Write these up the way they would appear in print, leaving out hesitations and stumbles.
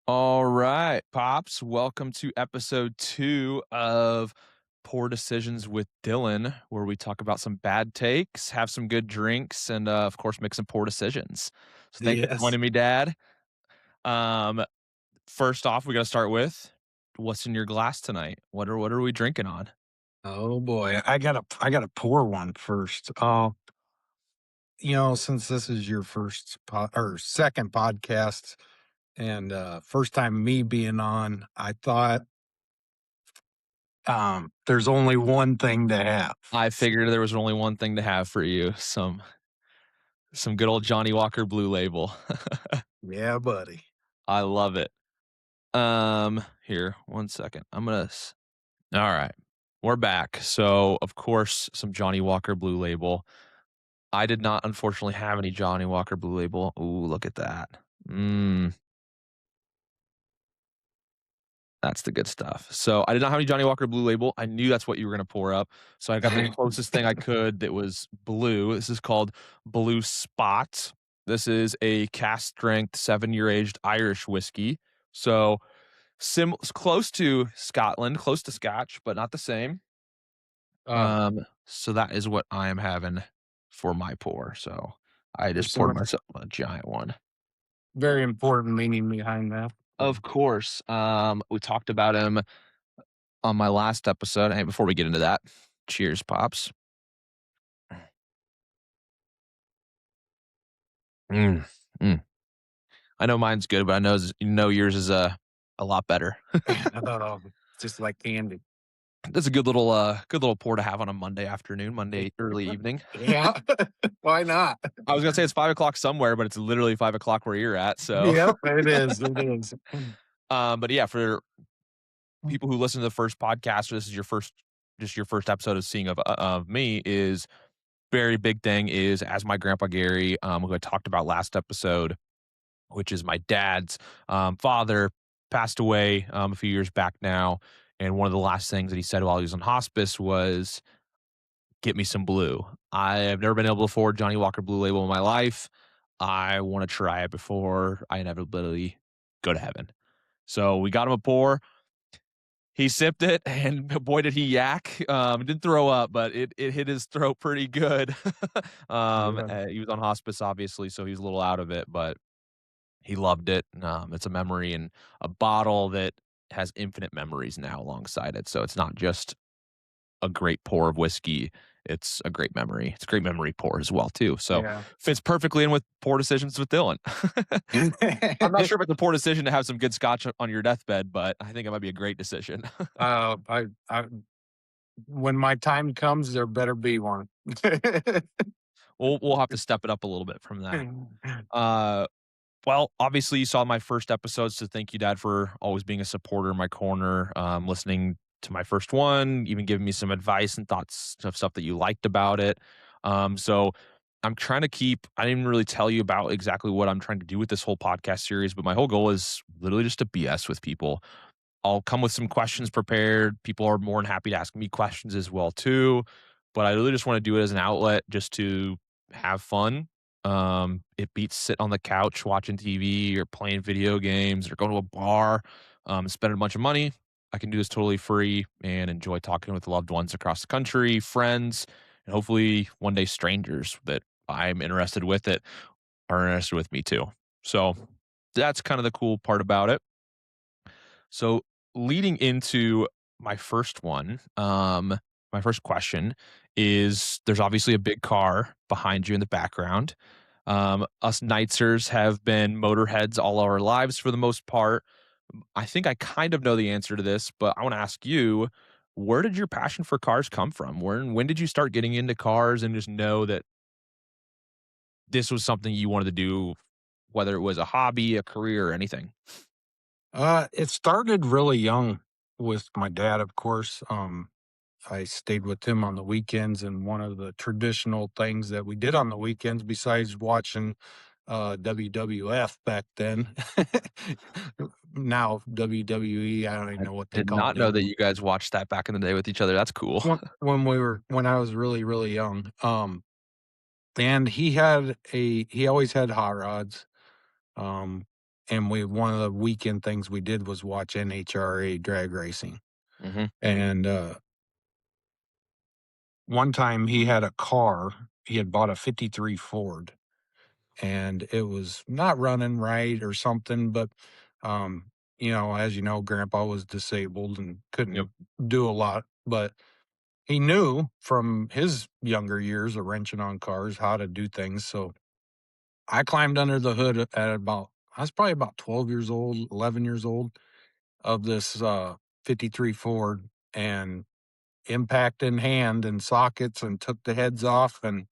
All right, Pops. Welcome to episode 2 of Poor Decisions with Dylan, where we talk about some bad takes, have some good drinks, and of course, make some poor decisions. So thanks for Yes. joining me, Dad. Um, First off, we got to start with what's in your glass tonight. What are we drinking on? Oh boy, I gotta pour one first. Since this is your or second podcast and first time me being on, I thought there's only one thing to have. I figured there was only one thing to have for you, some good old Johnny Walker Blue Label. Yeah, buddy. I love it. Here, one second. All right. We're back. So, of course, some Johnny Walker Blue Label. I did not unfortunately have any Johnny Walker Blue Label. Ooh, look at that. Mm, that's the good stuff. So, I did not have any Johnny Walker Blue Label. I knew that's what you were gonna pour up. So, I got the closest thing I could that was blue. This is called Blue Spot. This is a cask strength 7-year aged Irish whiskey. So, close to Scotland, close to Scotch, but not the same. uh, So that is what I am having for my pour. So I there's just poured some myself a giant one. very important meaning behind that. Of course, we talked about him on my last episode. Hey, before we get into that, cheers, pops. Mm, mm. I know mine's good, but I know yours is a lot better. Just like candy. That's a good little pour to have on a Monday afternoon, Monday early evening. Yeah, why not? I was gonna say it's 5 o'clock somewhere, but it's literally 5 o'clock where you're at. So, Yep, it is. It is. but yeah, for people who listen to the first podcast, or this is your first episode of seeing of me, is very big thing is as my grandpa Gary, who I talked about last episode, which is my dad's father, passed away a few years back now, and one of the last things that he said while he was on hospice was, "Get me some blue." I have never been able to afford Johnny Walker Blue Label in my life. I want to try it before I inevitably go to heaven. So we got him a pour. He sipped it, and boy, did he yak. Didn't throw up, but it hit his throat pretty good. Yeah. He was on hospice, obviously, so he's a little out of it, but he loved it. It's a memory and a bottle that has infinite memories now alongside it, so it's not just a great pour of whiskey, it's a great memory. It's a great memory pour as well too, so Yeah. fits perfectly in with Poor Decisions with Dylan. I'm not sure if it's a poor decision to have some good scotch on your deathbed, but I think it might be a great decision. I when my time comes, there better be one. We'll have to step it up a little bit from that. Uh, well, obviously, you saw my first episode, so thank you, Dad, for always being a supporter in my corner, listening to my first one, even giving me some advice and thoughts of stuff that you liked about it. So I'm trying to keep. I didn't really tell you about exactly what I'm trying to do with this whole podcast series, but my whole goal is literally just to BS with people. I'll come with some questions prepared. People are more than happy to ask me questions as well too. But I really just want to do it as an outlet just to have fun. It beats sitting on the couch watching TV or playing video games or going to a bar, spending a bunch of money. I can do this totally free and enjoy talking with loved ones across the country, friends, and hopefully one day strangers that I'm interested with it are interested with me too. So that's kind of the cool part about it. So leading into my first one, my first question is there's obviously a big car behind you in the background. Us Nightsers have been motorheads all our lives for the most part. I think I kind of know the answer to this, but I want to ask you, where did your passion for cars come from? When did you start getting into cars and just know that this was something you wanted to do, whether it was a hobby, a career, or anything? It started really young with my dad, of course. I stayed with him on the weekends, and one of the traditional things that we did on the weekends, besides watching WWF back then, now WWE, I don't even I know what they did call not it know that anymore. you guys watched that back in the day with each other. That's cool. When I was really really young, and he always had hot rods. and one of the weekend things we did was watch NHRA drag racing. Mhm. And, one time he had a car, he had bought a '53 Ford, and it was not running right or something, but, as you know, grandpa was disabled and Yep. couldn't do a lot, but he knew from his younger years of wrenching on cars how to do things, so I climbed under the hood at about I was probably about 12 years old, 11 years old of this, '53 Ford, and impact in hand and sockets and took the heads off, and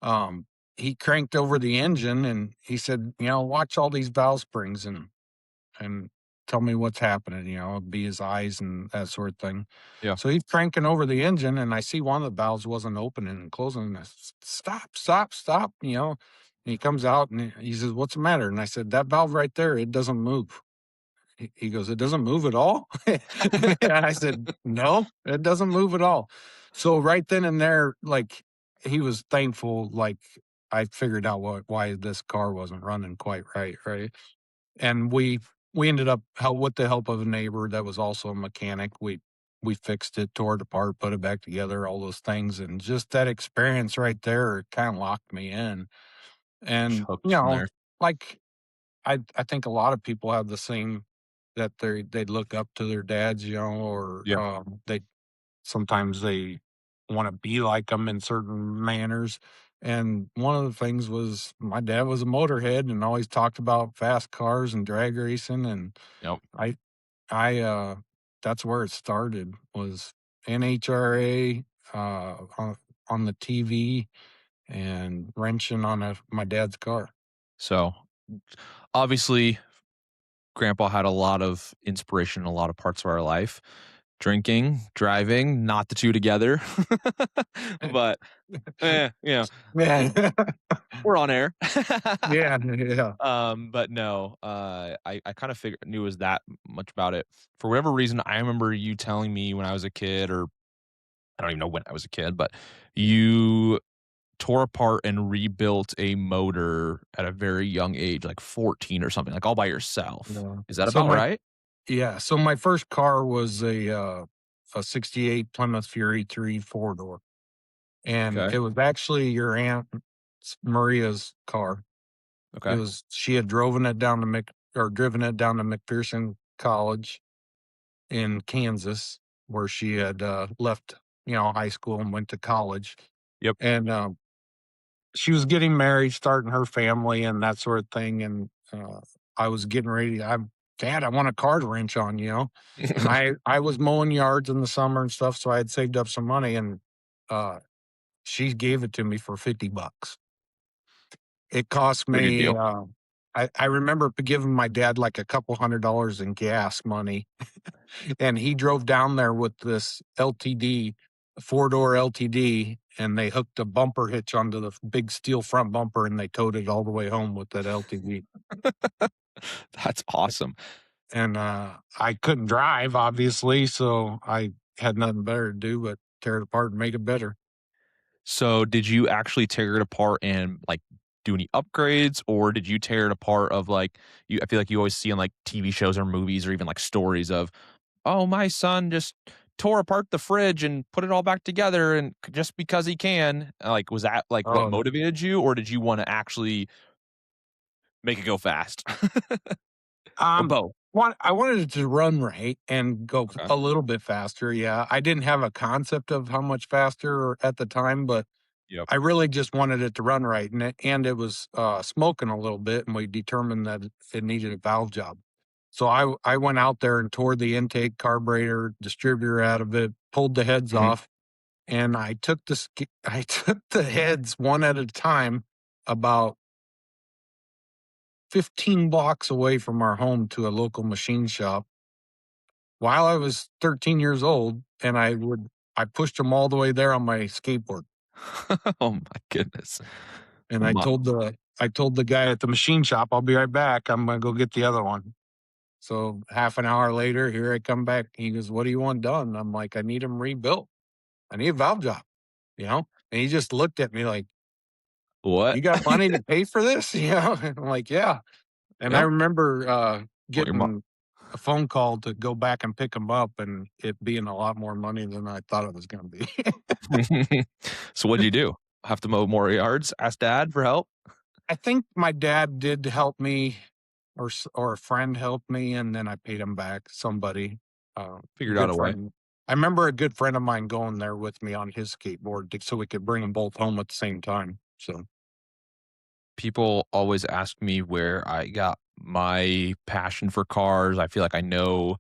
um, he cranked over the engine and he said, "Watch all these valve springs and tell me what's happening." It'd be his eyes and that sort of thing. Yeah. So he's cranking over the engine, and I see one of the valves wasn't opening and closing. And Stop, stop, stop!" And he comes out and he says, "What's the matter?" And I said, "That valve right there, it doesn't move." He goes, "It doesn't move at all?" And I said, "No, it doesn't move at all." So right then and there, like, he was thankful, like, I figured out why this car wasn't running quite right, right? And we ended up with the help of a neighbor that was also a mechanic, we fixed it, tore it apart, put it back together, all those things, and just that experience right there kinda locked me in. Just And, hooked from there. like, I think a lot of people have the same that they look up to their dads, or, Yeah. they sometimes they wanna be like them in certain manners, and one of the things was my dad was a motorhead and always talked about fast cars and drag racing, and Yep. I that's where it started was NHRA, on the TV and wrenching on my dad's car. So, obviously, grandpa had a lot of inspiration in a lot of parts of our life. Drinking, driving, not the 2 together. But, Man. we're on air. Yeah, yeah. But no, I kind of knew it was that much about it. For whatever reason, I remember you telling me when I was a kid, or I don't even know when I was a kid, but you tore apart and rebuilt a motor at a very young age, like 14 or something, like all by yourself. Yeah. Is that So about my right? Yeah, so my first car was a '68 Plymouth Fury 3 four-door, and Okay. it was actually your Aunt Maria's car. Okay. She had driven it down to McPherson College in Kansas, where she had, left, high school and went to college, Yep. and, she was getting married, starting her family and that sort of thing, and, I was getting ready I'm, "Dad, I want a car to wrench on," and I was mowing yards in the summer and stuff, so I had saved up some money, and, uh, she gave it to me for $50. It cost Pretty good me, deal. I remember giving my dad, like, a couple $100 in gas money, and he drove down there with this LTD, four-door LTD, and they hooked a bumper hitch onto the big steel front bumper, and they towed it all the way home with that LTD. That's awesome. And, I couldn't drive, obviously, so I had nothing better to do but tear it apart and make it better. So, did you actually tear it apart and, like, do any upgrades, or did you tear it apart of, like, I feel like you always see in, like, TV shows or movies or even, like, stories of, "Oh, my son just tore apart the fridge and put it all back together and just because he can." Like, was that, like, what Oh, motivated you, or did you wanna actually make it go fast? Or um, both? I wanted it to run right and go Okay. a little bit faster, yeah. I didn't have a concept of how much faster at the time, but Yep. I really just wanted it to run right, and it was, smoking a little bit, and we determined that it needed a valve job. So I went out there and tore the intake, carburetor, distributor out of it, pulled the heads Mhm. off, and I took the heads one at a time about 15 blocks away from our home to a local machine shop while I was 13 years old, and I pushed them all the way there on my skateboard. Oh my goodness. And My I told the guy at the machine shop, "I'll be right back. I'm gonna go get the other one." So half an hour later, here I come back. He goes, "What do you want done?" I'm like, "I need them rebuilt. I need a valve job," you know? And he just looked at me like, what? "You got money to pay for this?" And I'm like, "Yeah." And I Yep. remember, What your mo getting a phone call to go back and pick them up and it being a lot more money than I thought it was gonna be. So what'd you do? Have to mow more yards? Ask dad for help? I think my dad did help me or a friend helped me, and then I paid him back, somebody, a Figured out good a way. friend. I remember a good friend of mine going there with me on his skateboard t so we could bring them both home at the same time, so People always ask me where I got my passion for cars. I feel like I know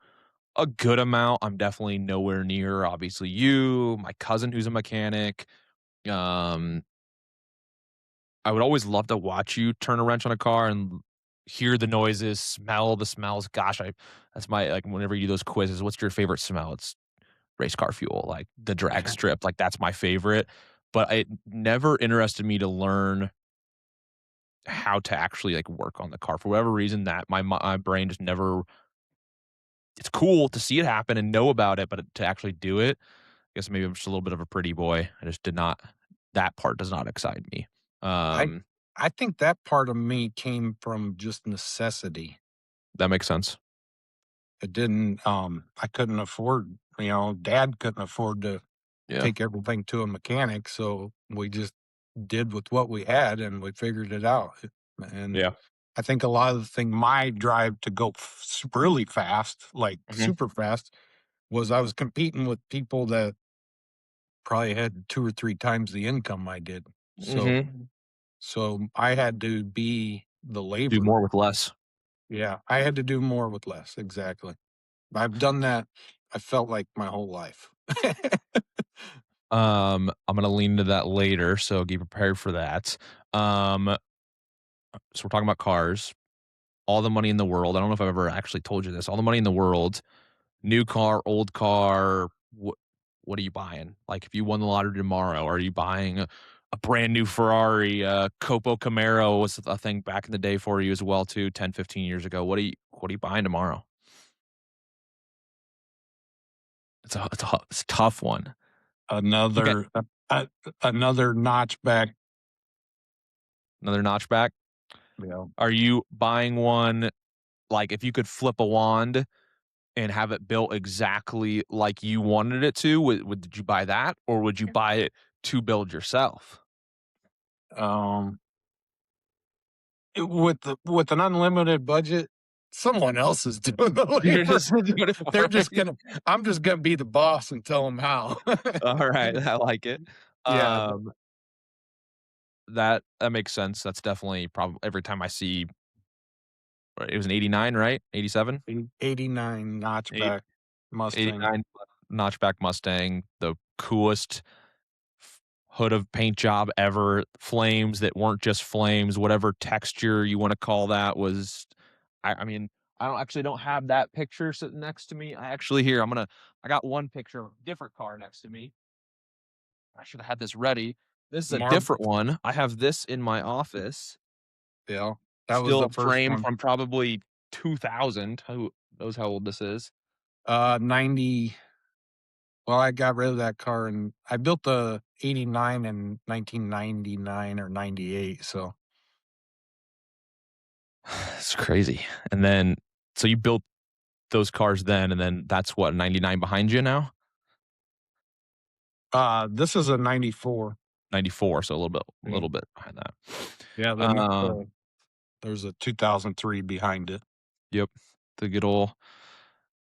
a good amount. I'm definitely nowhere near, obviously, you, my cousin who's a mechanic. Um, I would always love to watch you turn a wrench on a car and hear the noises, smell the smells. Gosh, I that's my like whenever you do those quizzes, what's your favorite smell? It's race car fuel, like the drag strip, like that's my favorite. But it never interested me to learn how to actually like work on the car for whatever reason that my brain just never. It's cool to see it happen and know about it, but to actually do it, I guess maybe I'm just a little bit of a pretty boy. I just did not. That part does not excite me. I Um, I think that part of me came from just necessity. that makes sense. It didn't, I couldn't afford, dad couldn't afford to Yeah. take everything to a mechanic, so we just did with what we had and we figured it out. And Yeah. I think a lot of the thing my drive to go really fast, like Mhm. super fast, was I was competing with people that probably had 2 or 3 times the income I did. So Mhm. so I had to be the Do labor. more with less. Yeah, I had to do more with less, exactly. I've done that, I felt like my whole life. I'm gonna lean into that later, so be prepared for that. Um, so we're talking about cars. All the money in the world. I don't know if I've ever actually told you this. All the money in the world, new car, old car. What are you buying? Like, if you won the lottery tomorrow, are you buying a brand new Ferrari? Copo Camaro was a thing back in the day for you as well, too, 10, 15 years ago. What are you buying tomorrow? It's a tough one. Okay, Another another notch back, another notchback. you know, Are you buying one like if you could flip a wand and have it built exactly like you wanted it to, would you buy that, or would you buy it to build yourself? um, with an unlimited budget, someone else is doing the You're labor. just doing it They're for just me. gonna I'm just gonna be the boss and tell them how. Alright, I like it. Yeah, That makes sense. That's definitely probably every time I see it was an '89, right? '87? 89 Eight notchback Mustang. 89 notchback Mustang, the coolest hood of paint job ever, flames that weren't just flames, whatever texture you wanna call that was I mean, I don't have that picture sitting next to me. I actually here, I got one picture of a different car next to me. I should have had this ready. This is a Mar different one. I have this in my office, Yeah, that was the still first framed one. from probably 2000. Who knows how old this is? 90 well, I got rid of that car and I built the '89 in 1999 or '98, so, It's crazy. And then so you built those cars then, and then that's what, 99 behind you now? this is a '94. 94, so a Yeah. little bit behind that. Yeah, Uh, there's a 2003 behind it. yep, the good old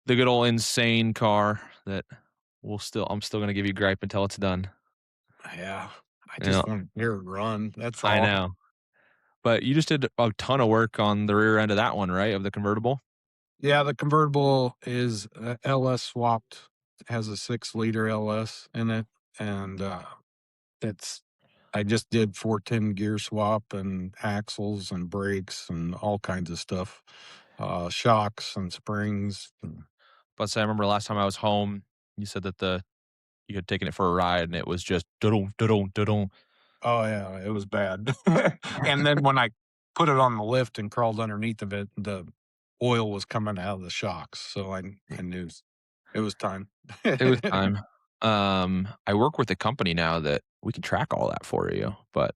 the good old insane car that I'm still gonna give you gripe until it's done. Yeah, I Yeah, just want to hear it run, that's I all. know. But you just did a ton of work on the rear end of that one, right, of the convertible? Yeah, the convertible is, LS swapped, has a 6-liter LS in it, and, it's I just did 410 gear swap and axles and brakes and all kinds of stuff, shocks and springs, and But say I remember last time I was home, you said that you had taken it for a ride and it was just da-dum, da-dum, da-dum. oh, yeah, it was bad. And then when I put it on the lift and crawled underneath of it, the oil was coming out of the shocks, so I knew it was time. It was time. I work with a company now that we can track all that for you, but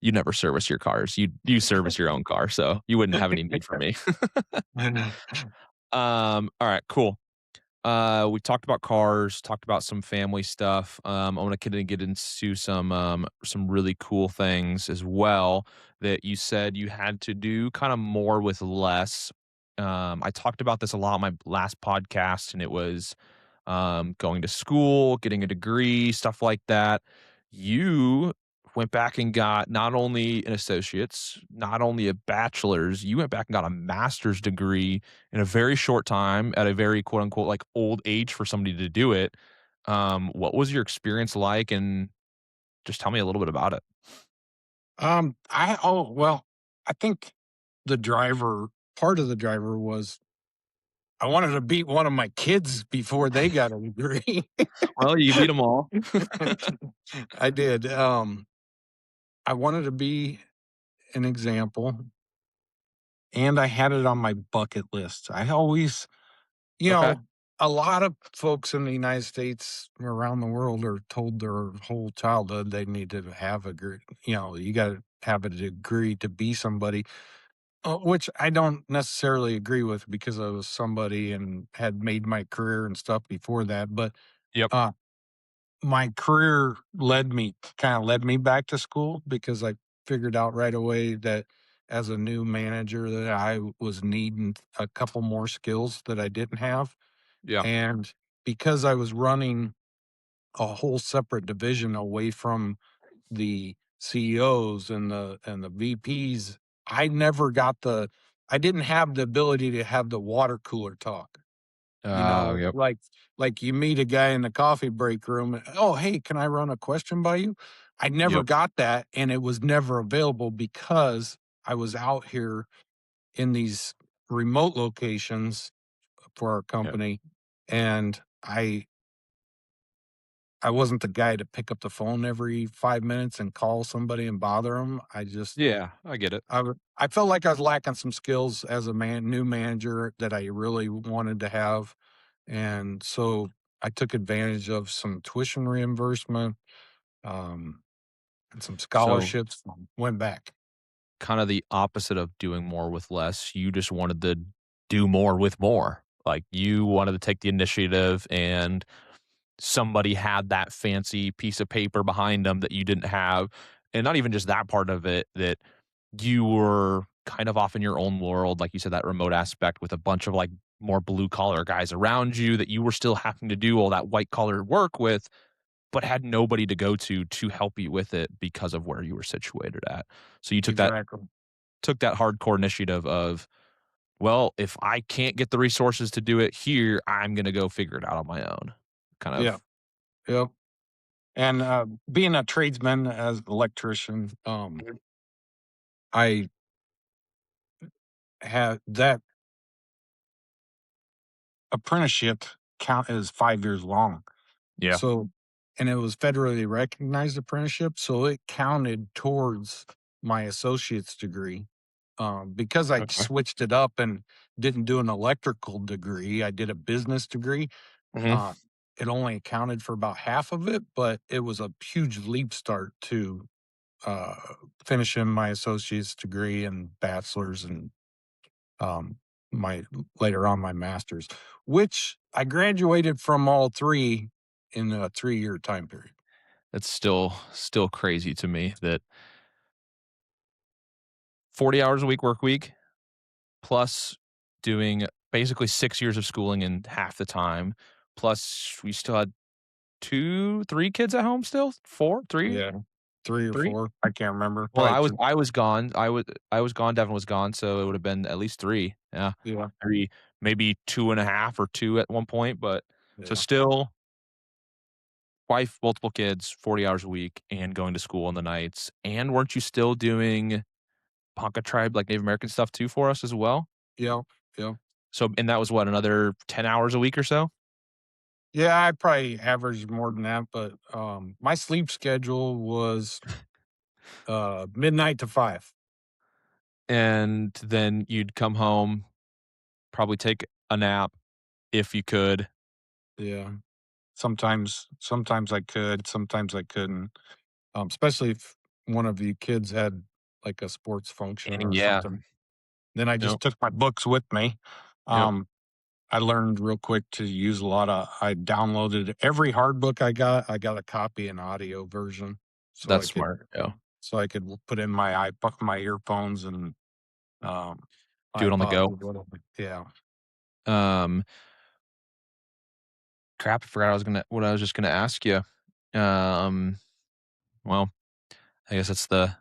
You never service your cars. You service your own car, so you wouldn't have any need for me. Alright, cool. We talked about cars, talked about some family stuff. I want to kind of get into some really cool things as well that you said you had to do kind of more with less. I talked about this a lot on my last podcast, and it was going to school, getting a degree, stuff like that. You went back and got not only an associate's, not only a bachelor's, you went back and got a master's degree in a very short time at a very quote unquote like old age for somebody to do it. What was your experience like? And just tell me a little bit about it. well, I think the driver part of the driver was I wanted to beat one of my kids before they got a degree. Well, you beat them all. I did. I wanted to be an example, and I had it on my bucket list. I always, you Okay. know, a lot of folks in the United States around the world are told their whole childhood they need to have a, you got to have a degree to be somebody. Which I don't necessarily agree with because I was somebody and had made my career and stuff before that, but, Yep. uh, my career led me back to school because I figured out right away that as a new manager that I was needing a couple more skills that I didn't have, Yeah. and because I was running a whole separate division away from the CEOs and the VPs, I didn't have the ability to have the water cooler talk. Yep. Like you meet a guy in the coffee break room, "Oh, hey, can I run a question by you?" I never Yep. got that, and it was never available because I was out here in these remote locations for our Yep. company, and I wasn't the guy to pick up the phone every 5 minutes and call somebody and bother them. Yeah, I get it. I felt like I was lacking some skills as a new manager that I really wanted to have, and so I took advantage of some tuition reimbursement, um, and some So scholarships, and went back. kind of the opposite of doing more with less. You just wanted to do more with more. Like you wanted to take the initiative and somebody had that fancy piece of paper behind them that you didn't have. And not even just that part of it, that you were kind of off in your own world. Like you said, that remote aspect with a bunch of like more blue collar guys around you that you were still having to do all that white collar work with, but had nobody to go to help you with it because of where you were situated at. So you Exactly. took that hardcore initiative of, well, if I can't get the resources to do it here, I'm gonna go figure it out on my own. Kind Yeah, of yep, and, being a tradesman as an electrician, I had that apprenticeship count as 5 years long. yeah. So and it was federally recognized apprenticeship, so it counted towards my associate's degree. Because I Okay. switched it up and didn't do an electrical degree, I did a business degree. Mhm. Uh, it only accounted for about half of it, but it was a huge leap start to, uh, finishing my associate's degree and bachelor's and um, my later on my master's, which I graduated from all 3 in a 3-year time period. It's still crazy to me that 40 hours a week work week plus doing basically 6 years of schooling in half the time, plus we still had 2, 3 kids at home still? 4? 3? Yeah, 3 or 3? 4, I can't remember, Well, probably 3. I was gone. I was gone, Devin was gone, so it would have been at least 3. Yeah. Yeah, 3, maybe 2 and a half or 2 at one point, but so yeah, still wife, multiple kids, 40 hours a week, and going to school on the nights. And weren't you still doing Ponca tribe, like Native American stuff too for us as well? yeah, yeah. So and that was what, another 10 hours a week or so? Yeah, I probably averaged more than that, but, my sleep schedule was, midnight to 5. And then you'd come home, probably take a nap if you could. Yeah. Sometimes I could, sometimes I couldn't, especially if one of you kids had like a sports function And or yeah. something. Then I Yep. just took my books with me. Yep. Um, I learned real quick to use a lot of I downloaded every hard book I got. I got a copy and audio version so That's I could smart. Yeah. put in my iPod, my earphones and um Do it on the iPod go. or whatever. Yeah. Um, Crap, I forgot what I was just gonna ask you. Um, well, I guess that's the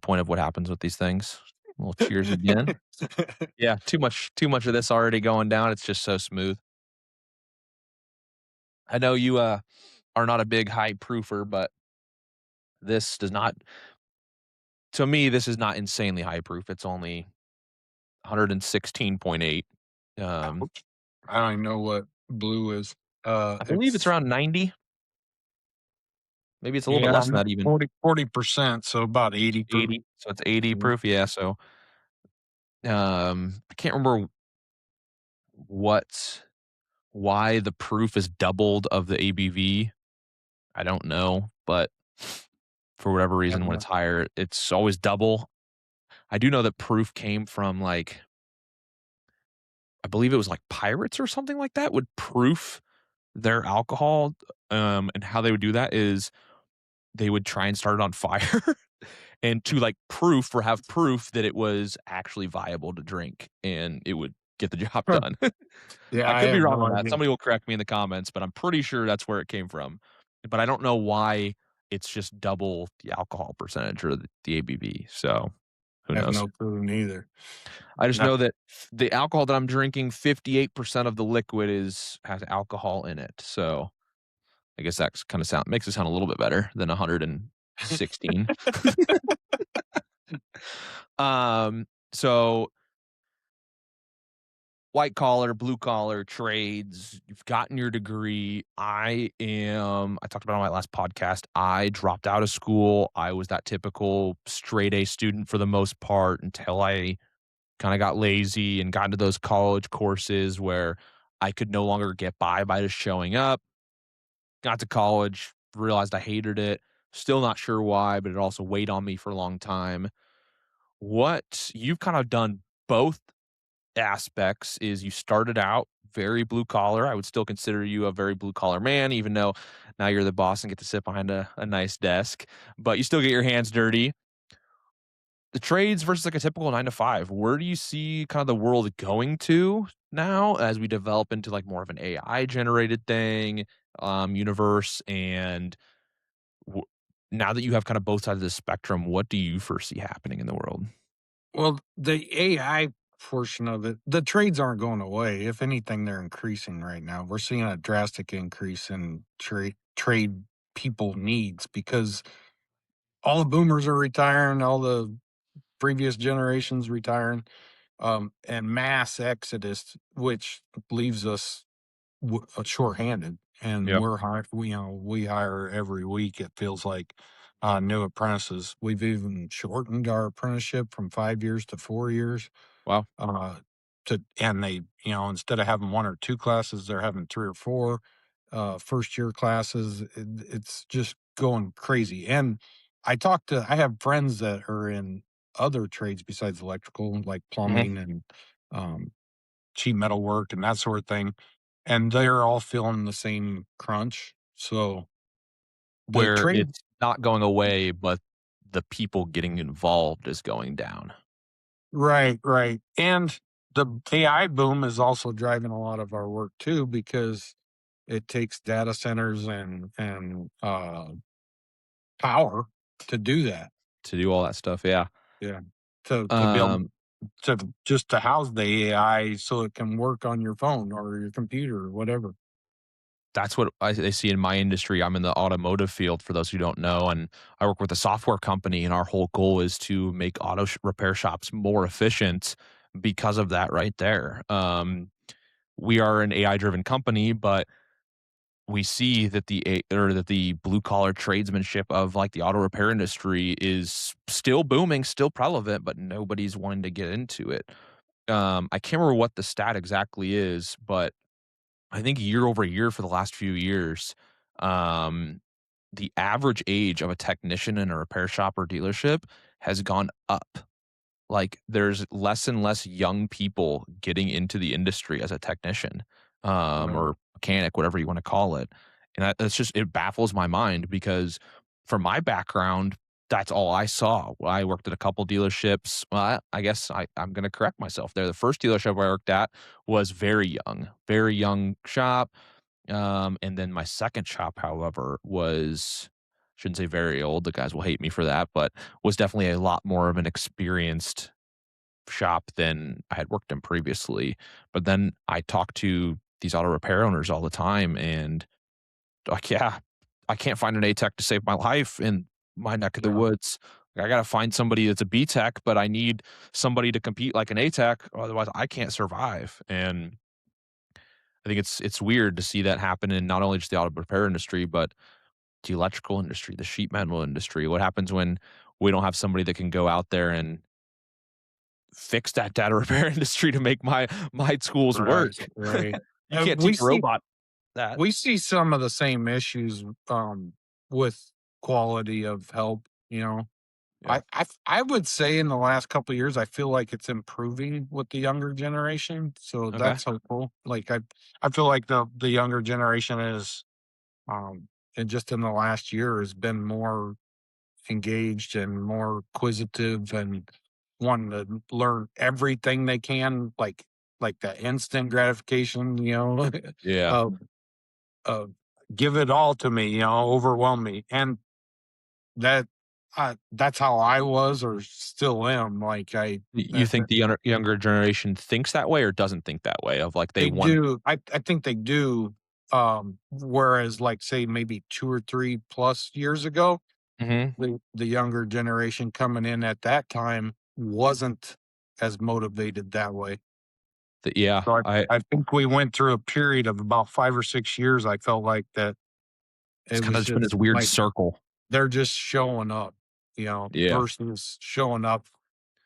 point of what happens with these things. Well, cheers again. Yeah, too much of this already going down. It's just so smooth. I know you are not a big high proofer, but this does not to me this is not insanely high proof. It's only 116.8. Um, Ouch. I don't even know what blue is. I believe it's It's around 90. Maybe it's a little bit yeah, less than that even. 40%, so about 80 proof. 80. So it's 80 Mhm. proof. Yeah, so I can't remember what why the proof is doubled of the ABV. I don't know, but for whatever Yeah, reason, when it's higher, it's always double. I do know that proof came from like I believe it was like pirates or something like that would proof their alcohol. And how they would do that is they would try and start it on fire and to like proof or have proof that it was actually viable to drink and it would get the job huh. done. Yeah, I I could be have wrong no on that. idea. Somebody will correct me in the comments, but I'm pretty sure that's where it came from. But I don't know why it's just double the alcohol percentage or the ABV. So who I have knows? no clue neither. I just Not know that the alcohol that I'm drinking, 58% of the liquid has alcohol in it. So I guess that's kind of sound makes it sound a little bit better than 116. So white collar, blue collar trades, you've gotten your degree. I talked about it on my last podcast. I dropped out of school. I was that typical straight A student for the most part until I kind of got lazy and got into those college courses where I could no longer get by just showing up. Got to college, realized I hated it. Still not sure why, but it also weighed on me for a long time. What you've kind of done both aspects is you started out very blue collar. I would still consider you a very blue collar man, even though now you're the boss and get to sit behind a nice desk, but you still get your hands dirty. The trades versus like a typical 9 to 5, where do you see kind of the world going to now as we develop into like more of an AI generated thing, universe? And w- now that you have kind of both sides of the spectrum, what do you foresee happening in the world? well, the AI portion of it, the trades aren't going away. If anything, they're increasing right now. We're seeing a drastic increase in trade people needs because all the boomers are retiring, all the previous generations retiring, and mass exodus, which leaves us shorthanded. And Yeah. we hire every week. It feels like new apprentices. We've even shortened our apprenticeship from 5 years to 4 years. Wow. Uh, and they, instead of having one or two classes, they're having three or four first year classes. It's just going crazy. And I have friends that are in other trades besides electrical, like Mhm. plumbing and um, sheet metal work and that sort of thing. And they're all feeling the same crunch. So the Where trade, it's not going away, but the people getting involved is going down. right, right. And the AI boom is also driving a lot of our work too, because it takes data centers and power to do that. To do all that stuff, yeah. Yeah. To build Um, to house the AI so it can work on your phone or your computer or whatever. that's what I see in my industry. I'm in the automotive field for those who don't know, and I work with a software company, and our whole goal is to make repair shops more efficient because of that right there. We are an AI driven company, but we see that the blue collar tradesmanship of like the auto repair industry is still booming, still relevant, but nobody's wanting to get into it. I can't remember what the stat exactly is, but I think year over year for the last few years, um, the average age of a technician in a repair shop or dealership has gone up. Like, there's less and less young people getting into the industry as a technician, Right. or mechanic, whatever you wanna call it, and it's just it baffles my mind because for my background, that's all I saw. Well, I worked at a couple dealerships. Well, I guess I'm gonna correct myself there. The first dealership I worked at was very young shop, and then my second shop, however, was shouldn't say very old, the guys will hate me for that, but was definitely a lot more of an experienced shop than I had worked in previously. But then I talk to these auto repair owners all the time and like, yeah, I can't find an A tech to save my life in my neck of the Yeah. woods. Like, I gotta find somebody that's a B tech, but I need somebody to compete like an A tech, otherwise I can't survive. And I think it's weird to see that happen in not only just the auto repair industry, but the electrical industry, the sheet metal industry. What happens when we don't have somebody that can go out there and fix that data repair industry to make my tools work. Right. Right. You can't We teach a see robot that. we see some of the same issues with quality of help. You know, Yeah. I would say in the last couple of years, I feel like it's improving with the younger generation. So Okay. that's hopeful. Like I feel like the younger generation is and just in the last year has been more engaged and more acquisitive and wanting to learn everything they can, like that instant gratification, Yeah. of of give it all to me, overwhelm me. And that that's how I was or still am. Like You that, think the younger generation thinks that way or doesn't think that way of, like, they they want. do. I think they do. Whereas like say maybe 2 or 3 plus years ago, Mhm. the younger generation coming in at that time wasn't as motivated that way. Yeah, So I I think we went through a period of about 5 or 6 years, I felt like that it's it kinda was just been this just weird like circle. they're just showing up, Yeah. versus showing up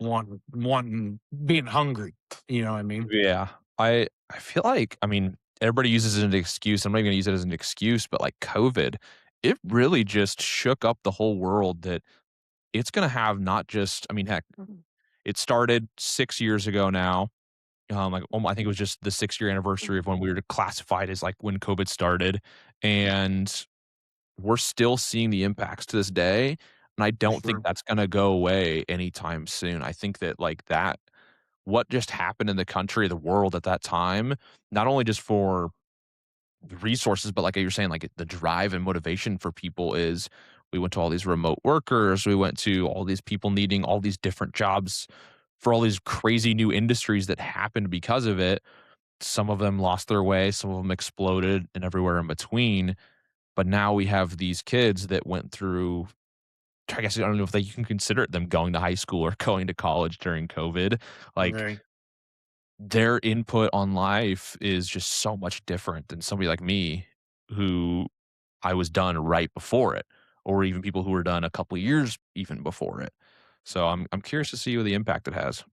wanting being hungry, you know what I mean? Yeah. I feel like, I mean, everybody uses it as an excuse. I'm not gonna use it as an excuse, but, like, COVID, it really just shook up the whole world that it's gonna have not just, I mean, heck, it started 6 years ago now. Like, I think it was just the 6-year anniversary of when we were classified as, like, when COVID started, and we're still seeing the impacts to this day, and I For don't think sure. that's gonna go away anytime soon. I think that, like, that what just happened in the country, the world at that time, not only just for the resources, but like you're saying, like, the drive and motivation for people is we went to all these remote workers, we went to all these people needing all these different jobs for all these crazy new industries that happened because of it. Some of them lost their way, some of them exploded, and everywhere in between. But now we have these kids that went through, I guess I don't know if they you can consider it them going to high school or going to college during COVID. Like, Right. their input on life is just so much different than somebody like me who I was done right before it, or even people who were done a couple years even before it. So I'm curious to see what the impact it has.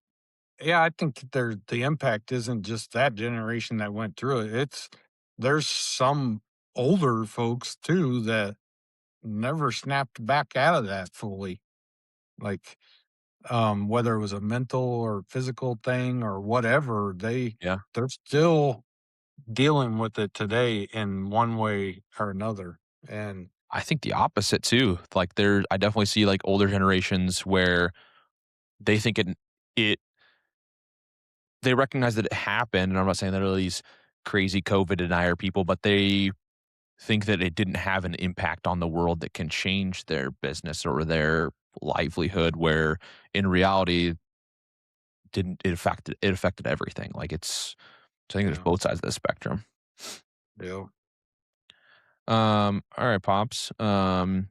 Yeah, I think the impact isn't just that generation that went through it. There's some older folks too that never snapped back out of that fully. Like whether it was a mental or physical thing or whatever, Yeah. they're still dealing with it today in one way or another. And I think the opposite too. Like, I definitely see like older generations where they think it they recognize that it happened, and I'm not saying that are these crazy COVID denier people, but they think that it didn't have an impact on the world that can change their business or their livelihood, where in reality didn't it affected everything. Like, so I think there's yeah, both sides of the spectrum. yeah. All right, pops. Don't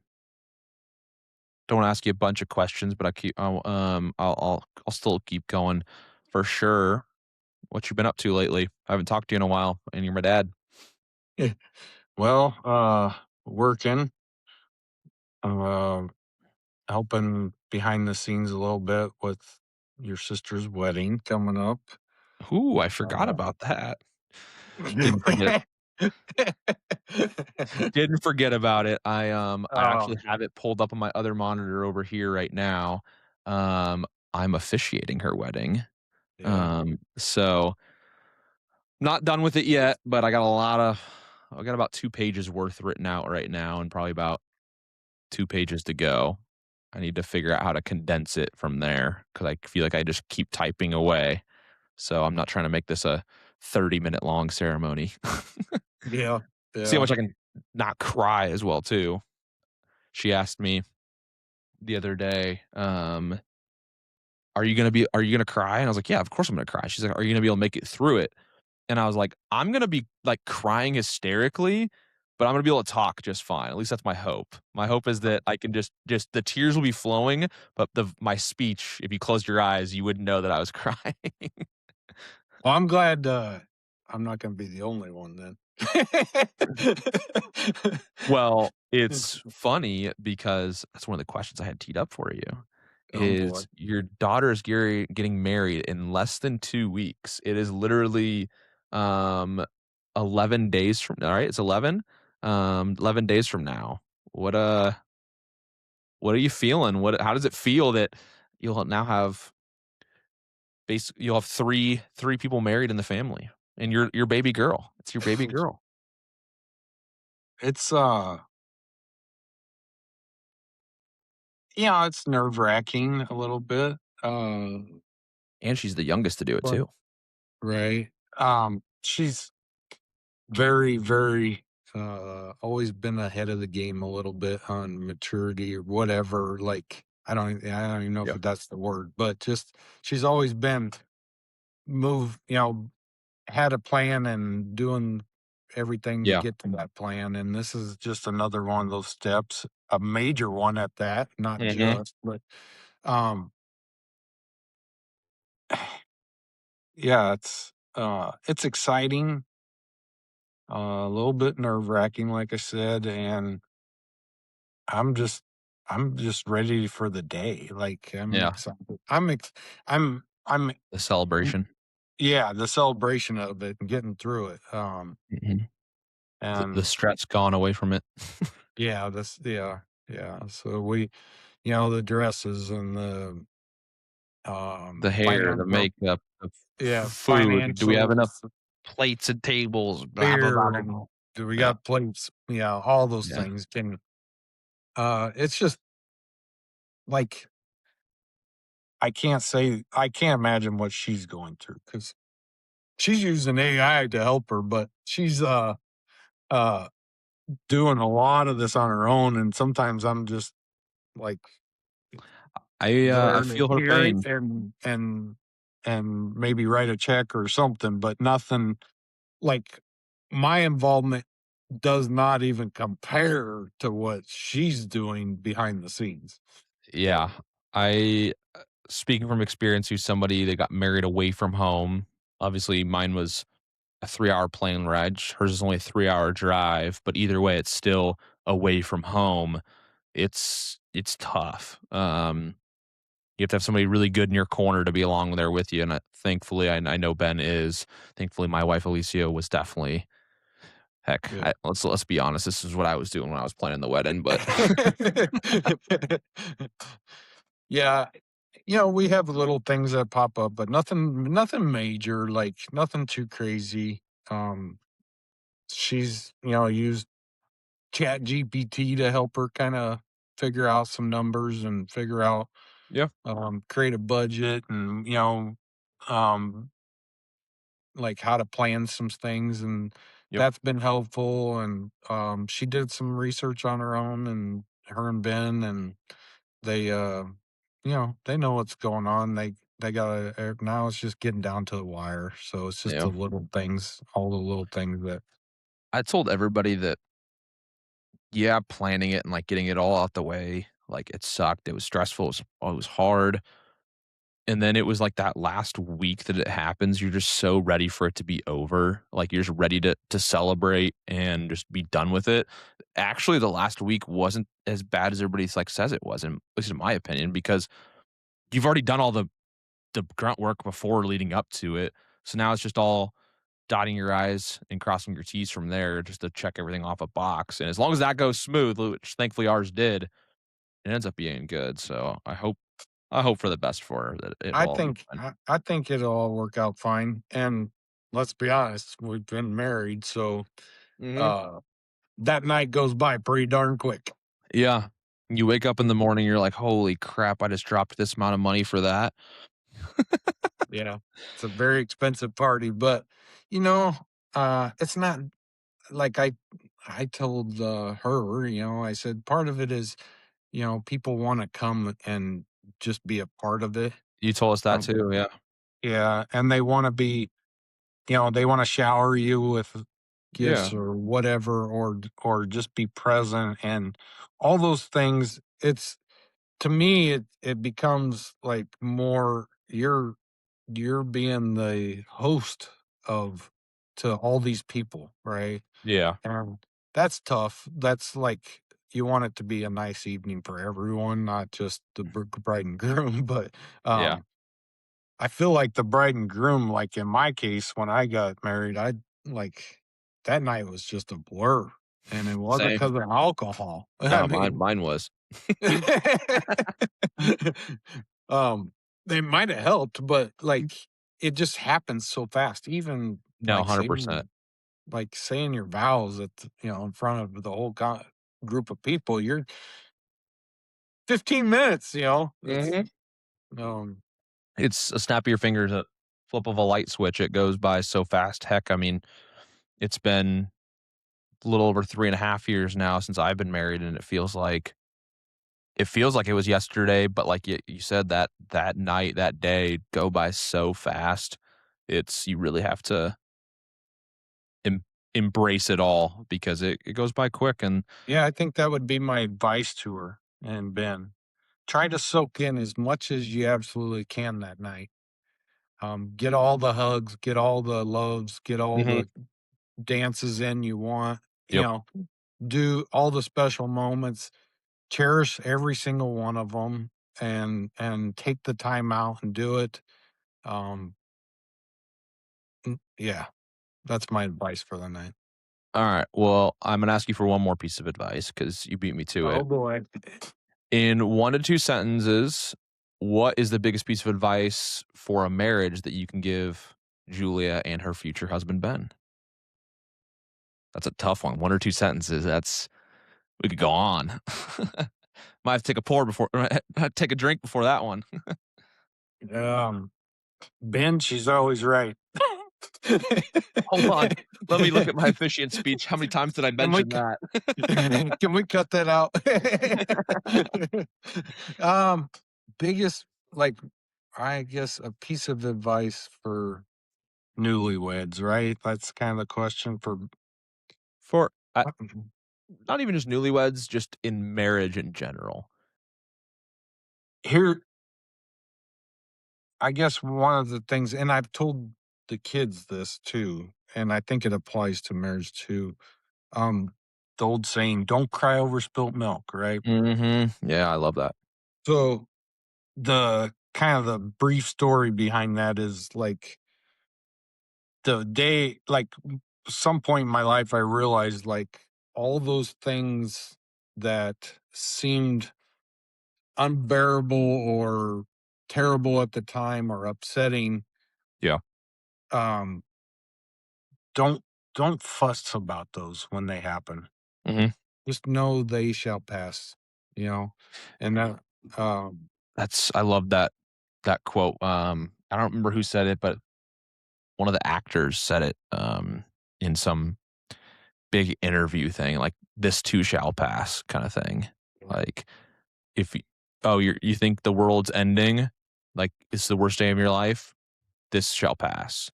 want to ask you a bunch of questions, but I'll still keep going for sure. What you been up to lately? I haven't talked to you in a while, and you're my dad. Well, working, uh, helping behind the scenes a little bit with your sister's wedding coming up. Ooh, I forgot Uh, about that. Didn't forget. Didn't forget about it. I Oh, actually have it pulled up on my other monitor over here right now. Um, I'm officiating her wedding. yeah. So not done with it yet, but I got about 2 pages worth written out right now and probably about 2 pages to go. I need to figure out how to condense it from there because I feel like I just keep typing away. So I'm not trying to make this a 30-minute long ceremony. Yeah, See how yeah. much I can not cry as well too. She asked me the other day, are you gonna cry?" And I was like, "Yeah, of course I'm gonna cry." She's like, "Are you gonna be able to make it through it?" And I was like, "I'm gonna be, like, crying hysterically, but I'm gonna be able to talk just fine." At least that's my hope. My hope is that I can just the tears will be flowing, but my speech, if you closed your eyes, you wouldn't know that I was crying. Well, I'm glad, I'm not gonna be the only one then. Well, it's funny because that's one of the questions I had teed up for you, Oh, boy. is your daughter is getting married in less than 2 weeks. It is literally, um, 11 days from all right, it's 11? 11 days from now. What, uh what are you feeling? How does it feel that you'll now have you'll have 3 people married in the family and your baby girl. It's your baby girl, It's, it's nerve-wracking a little bit, and she's the youngest to do it but too. right. She's very, very, always been ahead of the game a little bit on maturity or whatever, like, I don't even know if Yeah. that's the word, but just she's always been had a plan and doing everything to Yeah. get to that plan, and this is just another one of those steps, a major one at that, not Mhm. just, but, um, yeah, it's exciting, a little bit nerve-wracking, like I said, and I'm just I'm just ready for the day, like, I'm Yeah. excited. I'm The mm celebration. yeah, the celebration of it and getting through it, Mhm. The and stress gone away from it. yeah, so the dresses and the, The hair, the financial makeup, the food. Do we have enough financials, plates and tables? Blah, blah, blah, beer, blah, and blah. do we Yeah. got plates? Yeah, all those Yeah. things it's just, like, I can't imagine what she's going through because she's using AI to help her, but she's, uh, doing a lot of this on her own, and sometimes I'm just, like, I there to feel her hear it pain. and maybe write a check or something, but nothing like, my involvement does not even compare to what she's doing behind the scenes. Yeah. I speaking from experience, who's somebody that got married away from home. Obviously, mine was a 3-hour plane ride. Hers is only a 3-hour drive, but either way, it's still away from home. It's tough. You have to have somebody really good in your corner to be along there with you, and thankfully, I know Ben is. Thankfully, my wife Alicia was definitely heck. Yeah. Let's be honest. This is what I was doing when I was planning the wedding, but Yeah, we have little things that pop up, but nothing major, like, nothing too crazy. She's, used Chat GPT to help her kinda figure out some numbers and figure out, yeah, create a budget and, um, like, how to plan some things, and yep, that's been helpful, and, she did some research on her own, and her and Ben, and they, they know what's going on. They gotta now it's just getting down to the wire, so it's just yeah. the little things, all the little things that I told everybody that yeah, planning it and like getting it all out the way, like it sucked. It was stressful. It was hard. And then it was like that last week that it happens, you're just so ready for it to be over. Like you're just ready to celebrate and just be done with it. Actually, the last week wasn't as bad as everybody like says it was, at least in my opinion, because you've already done all the grunt work before leading up to it. So now it's just all dotting your I's and crossing your T's from there just to check everything off a box. And as long as that goes smooth, which thankfully ours did, it ends up being good. So I hope for the best for her that it all be fine. I think it'll all work out fine, and let's be honest, we've been married, so, Mhm. uh, that night goes by pretty darn quick. Yeah. You wake up in the morning, you're like, "Holy crap, I just dropped this amount of money for that." Yeah. It's a very expensive party, but, you know, it's not like I told, her, I said, "Part of it is, people wanna come and just be a part of it." You told us that Um, too, yeah. yeah, and they wanna be they wanna shower you with Yeah. gifts or whatever, or just be present and all those things. It's to me, it becomes like more you're being the host of to all these people, right? Yeah. And that's tough. That's like you want it to be a nice evening for everyone, not just the bride and groom. But Yeah. um, I feel like the bride and groom, like in my case, when I got married, I like that night was just a blur, and it wasn't Same. because of alcohol. I No, mine mean, mine was. um, they might have helped, but like it just happens so fast. Even No, 100%. like saying your vows at in front of the whole group of people, you're 15 minutes. It's Mhm. um, It's a snap of your fingers, a flip of a light switch, it goes by so fast. Heck, I mean, it's been a little over 3.5 years now since I've been married, and it feels like it was yesterday, but like you said, that night, that day go by so fast. You really have to em embrace it all because it goes by quick and yeah, I think that would be my advice to her and Ben. Try to soak in as much as you absolutely can that night. Get all the hugs, get all the loves, get all Mhm. the dances in you want. You Yep. know, do all the special moments. Cherish every single one of them, and take the time out and do it. Um, yeah, that's my advice for the night. Alright, well, I'm gonna ask you for one more piece of advice because you beat me to Oh it. boy. In 1 to 2 sentences, what is the biggest piece of advice for a marriage that you can give Julia and her future husband, Ben? That's a tough one. 1 or 2 sentences, we could go on. Might have to take a pour before take a drink before that one. Um, Ben, she's always right. Hold on. Let me look at my officiant speech. How many times did I Can we mention that? can we cut that out? um, biggest like I guess a piece of advice for newlyweds, right? That's kind of the question for For uh, not even just newlyweds, just in marriage in general. here. I guess one of the things, and I've told the kids this too, and I think it applies to marriage too. Um, the old saying, "Don't cry over spilt milk," right? Mhm. Yeah, I love that. So the kind of the brief story behind that is like the day, like some point in my life, I realized like all those things that seemed unbearable or terrible at the time or upsetting. Yeah. Um, don't fuss about those when they happen. Mhm. Just know they shall pass, you know? And that, um, I love that quote. I don't remember who said it, but one of the actors said it, in some big interview thing, like, "This too shall pass," kinda thing. Like, if y oh, you think the world's ending? Like, it's the worst day of your life? This shall pass.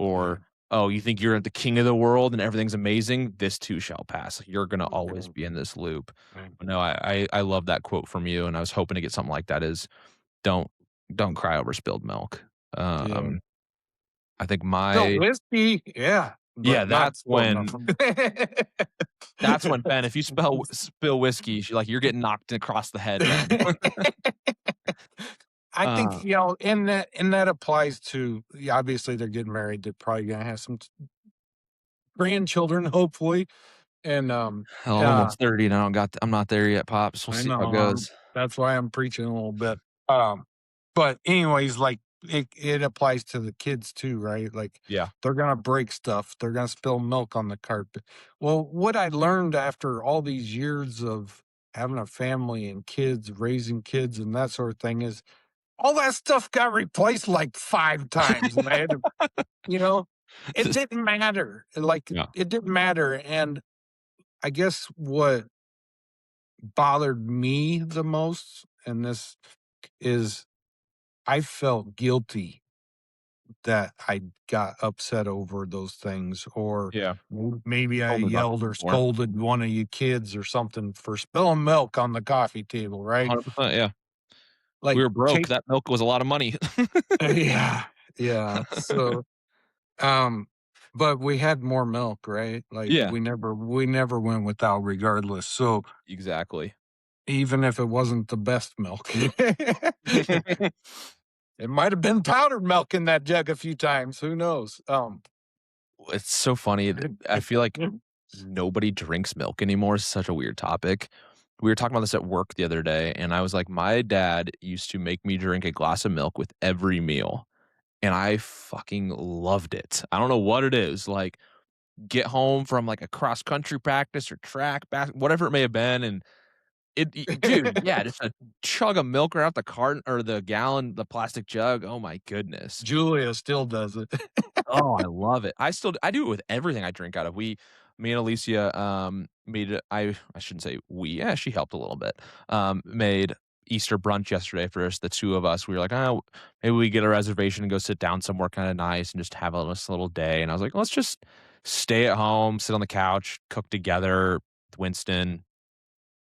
yeah, Or, "Oh, you think you're the king of the world and everything's amazing? This too shall pass." Like, you're gonna always yeah, be in this loop. right. No, I love that quote from you, and I was hoping to get something like that is, "Don't don't cry over spilled milk." Yeah. Um, I think Spilt my whiskey, yeah, yeah, but not spilled nothing. that's when Ben, if you spill whiskey, you're getting knocked across the head, Ben. I think, Uh, and that applies to yeah, obviously, they're getting married, they're probably gonna have some grandchildren, hopefully. And, Hell, I'm uh almost 30 and I'm not there yet, pops. We'll I see know, how it goes. that's why I'm preaching a little bit. Um, but anyways, like, it applies to the kids too, right? Like, Yeah. they're gonna break stuff, they're gonna spill milk on the carpet. Well, what I learned after all these years of having a family and kids, raising kids and that sort of thing is all that stuff got replaced like 5 times, and I had to you know, it didn't matter, like, Yeah. it didn't matter, and I guess what bothered me the most, and this is I felt guilty that I got upset over those things, or Yeah. maybe I Told me about yelled this or before. scolded one of you kids or something for spilling milk on the coffee table, right? 100%, yeah. We Like, were broke. take That milk was a lot of money. yeah, yeah, so, um, but we had more milk, right? Like, Yeah, we never went without regardless, so exactly. even if it wasn't the best milk. It might have been powdered milk in that jug a few times, who knows? It's so funny. I feel like nobody drinks milk anymore. Is such a weird topic. We were talking about this at work the other day, and I was like, my dad used to make me drink a glass of milk with every meal, and I fucking loved it. I don't know what it is. Like, get home from like a cross country practice or track back, whatever it may have been, and dude, yeah, just a chug of milk right out the carton or the gallon, the plastic jug. Oh my goodness. Julia still does it. Oh, I love it. I do it with everything I drink out of. Me and Alicia, made it I shouldn't say we, yeah, she helped a little bit. Made Easter brunch yesterday for us, the 2 of us. We were like, "Oh, maybe we get a reservation and go sit down somewhere kinda nice and just have a nice little day." And I was like, "Let's just stay at home, sit on the couch, cook together with Winston."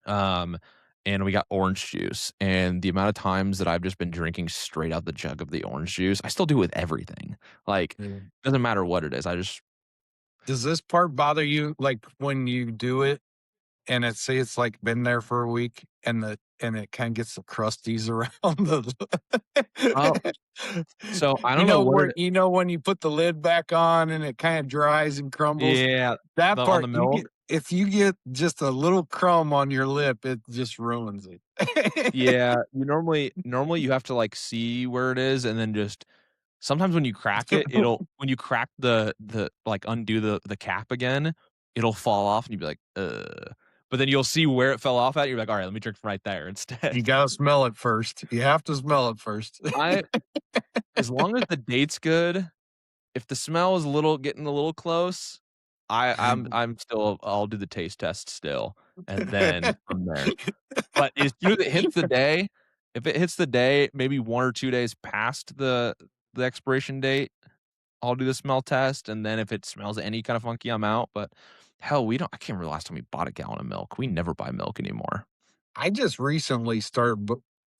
Um, and we got orange juice, and the amount of times that I've just been drinking straight out the jug of the orange juice, I still do with everything. Like, Yeah. doesn't matter what it is. I just Does this part bother you, like, when you do it and say it's, like, been there for a week and it kinda gets the crusties around oh, the so I don't know what it when you put the lid back on and it kinda dries and crumbles? yeah, That the on part, the you milk? get if you get just a little crumb on your lip, it just ruins it. Yeah, normally you have to, like, see where it is and then just sometimes when you crack it, when you crack like, undo the cap again, it'll fall off and you'll be like, "Ugh." But then you'll see where it fell off at, you're like, "Alright, let me drink from right there instead." You gotta smell it first. You have to smell it first. I As long as the date's good, if the smell is getting a little close, I'm still I'll do the taste test still, and then from there. But as soon as it hits the day, if it hits the day, maybe 1 or 2 days past the expiration date, I'll do the smell test, and then if it smells any kind of funky, I'm out, but hell, I can't remember the last time we bought a gallon of milk. We never buy milk anymore. I just recently started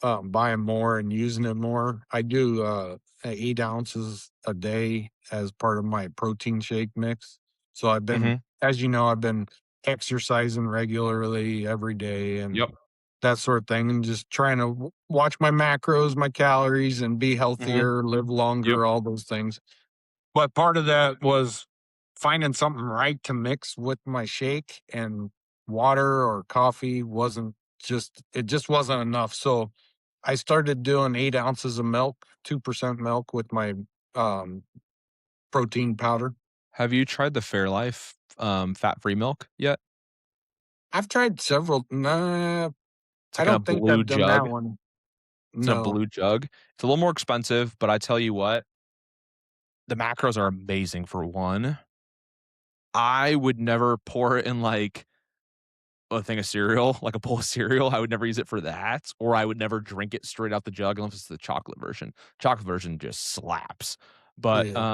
buying more and using it more. I do 8 ounces a day as part of my protein shake mix. So I've been, Mhm. as you know, I've been exercising regularly every day and Yep. that sort of thing, and just trying to watch my macros, my calories, and be Mhm. healthier, live Yep. longer, all those things. But part of that was finding something right to mix with my shake, and water or coffee wasn't it just wasn't enough. So I started doing 8 ounces of milk, 2% milk with my um, protein powder. Have you tried the Fairlife, fat-free milk yet? I've tried several. Nah, It's I like in a don't think blue I've done that jug. one. It's in a No. blue jug. It's a little more expensive, but I tell you what, the macros are amazing for one. I would never pour it in, like, a thing of cereal, like a bowl of cereal. I would never use it for that, or I would never drink it straight out the jug unless it's the chocolate version. Chocolate version just slaps. But, Yeah.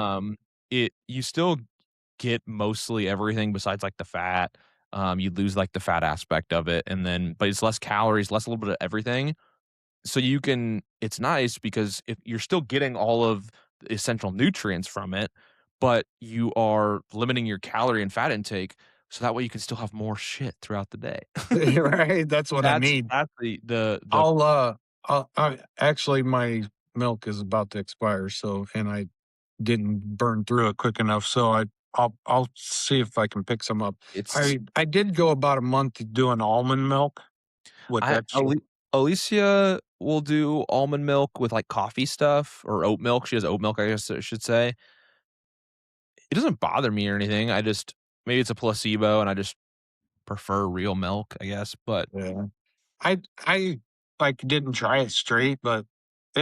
you still get mostly everything besides, like, the fat. You lose, like, the fat aspect of it, and then but it's less calories, less a little bit of everything. So it's nice because if you're still getting all of the essential nutrients from it, but you are limiting your calorie and fat intake, so that way you can still have more shit throughout the day. Right. That's what I need. That's the I'll actually my milk is about to expire, so and I didn't burn through it quick enough, so I'll see if I can pick some up. It's I did go about a month doing almond milk with I that shit. Alicia will do almond milk with, like, coffee stuff or oat milk. She has oat milk, I guess I should say. It doesn't bother me or anything. I just maybe it's a placebo and I just prefer real milk, I guess, but Yeah. I, like, didn't try it straight, but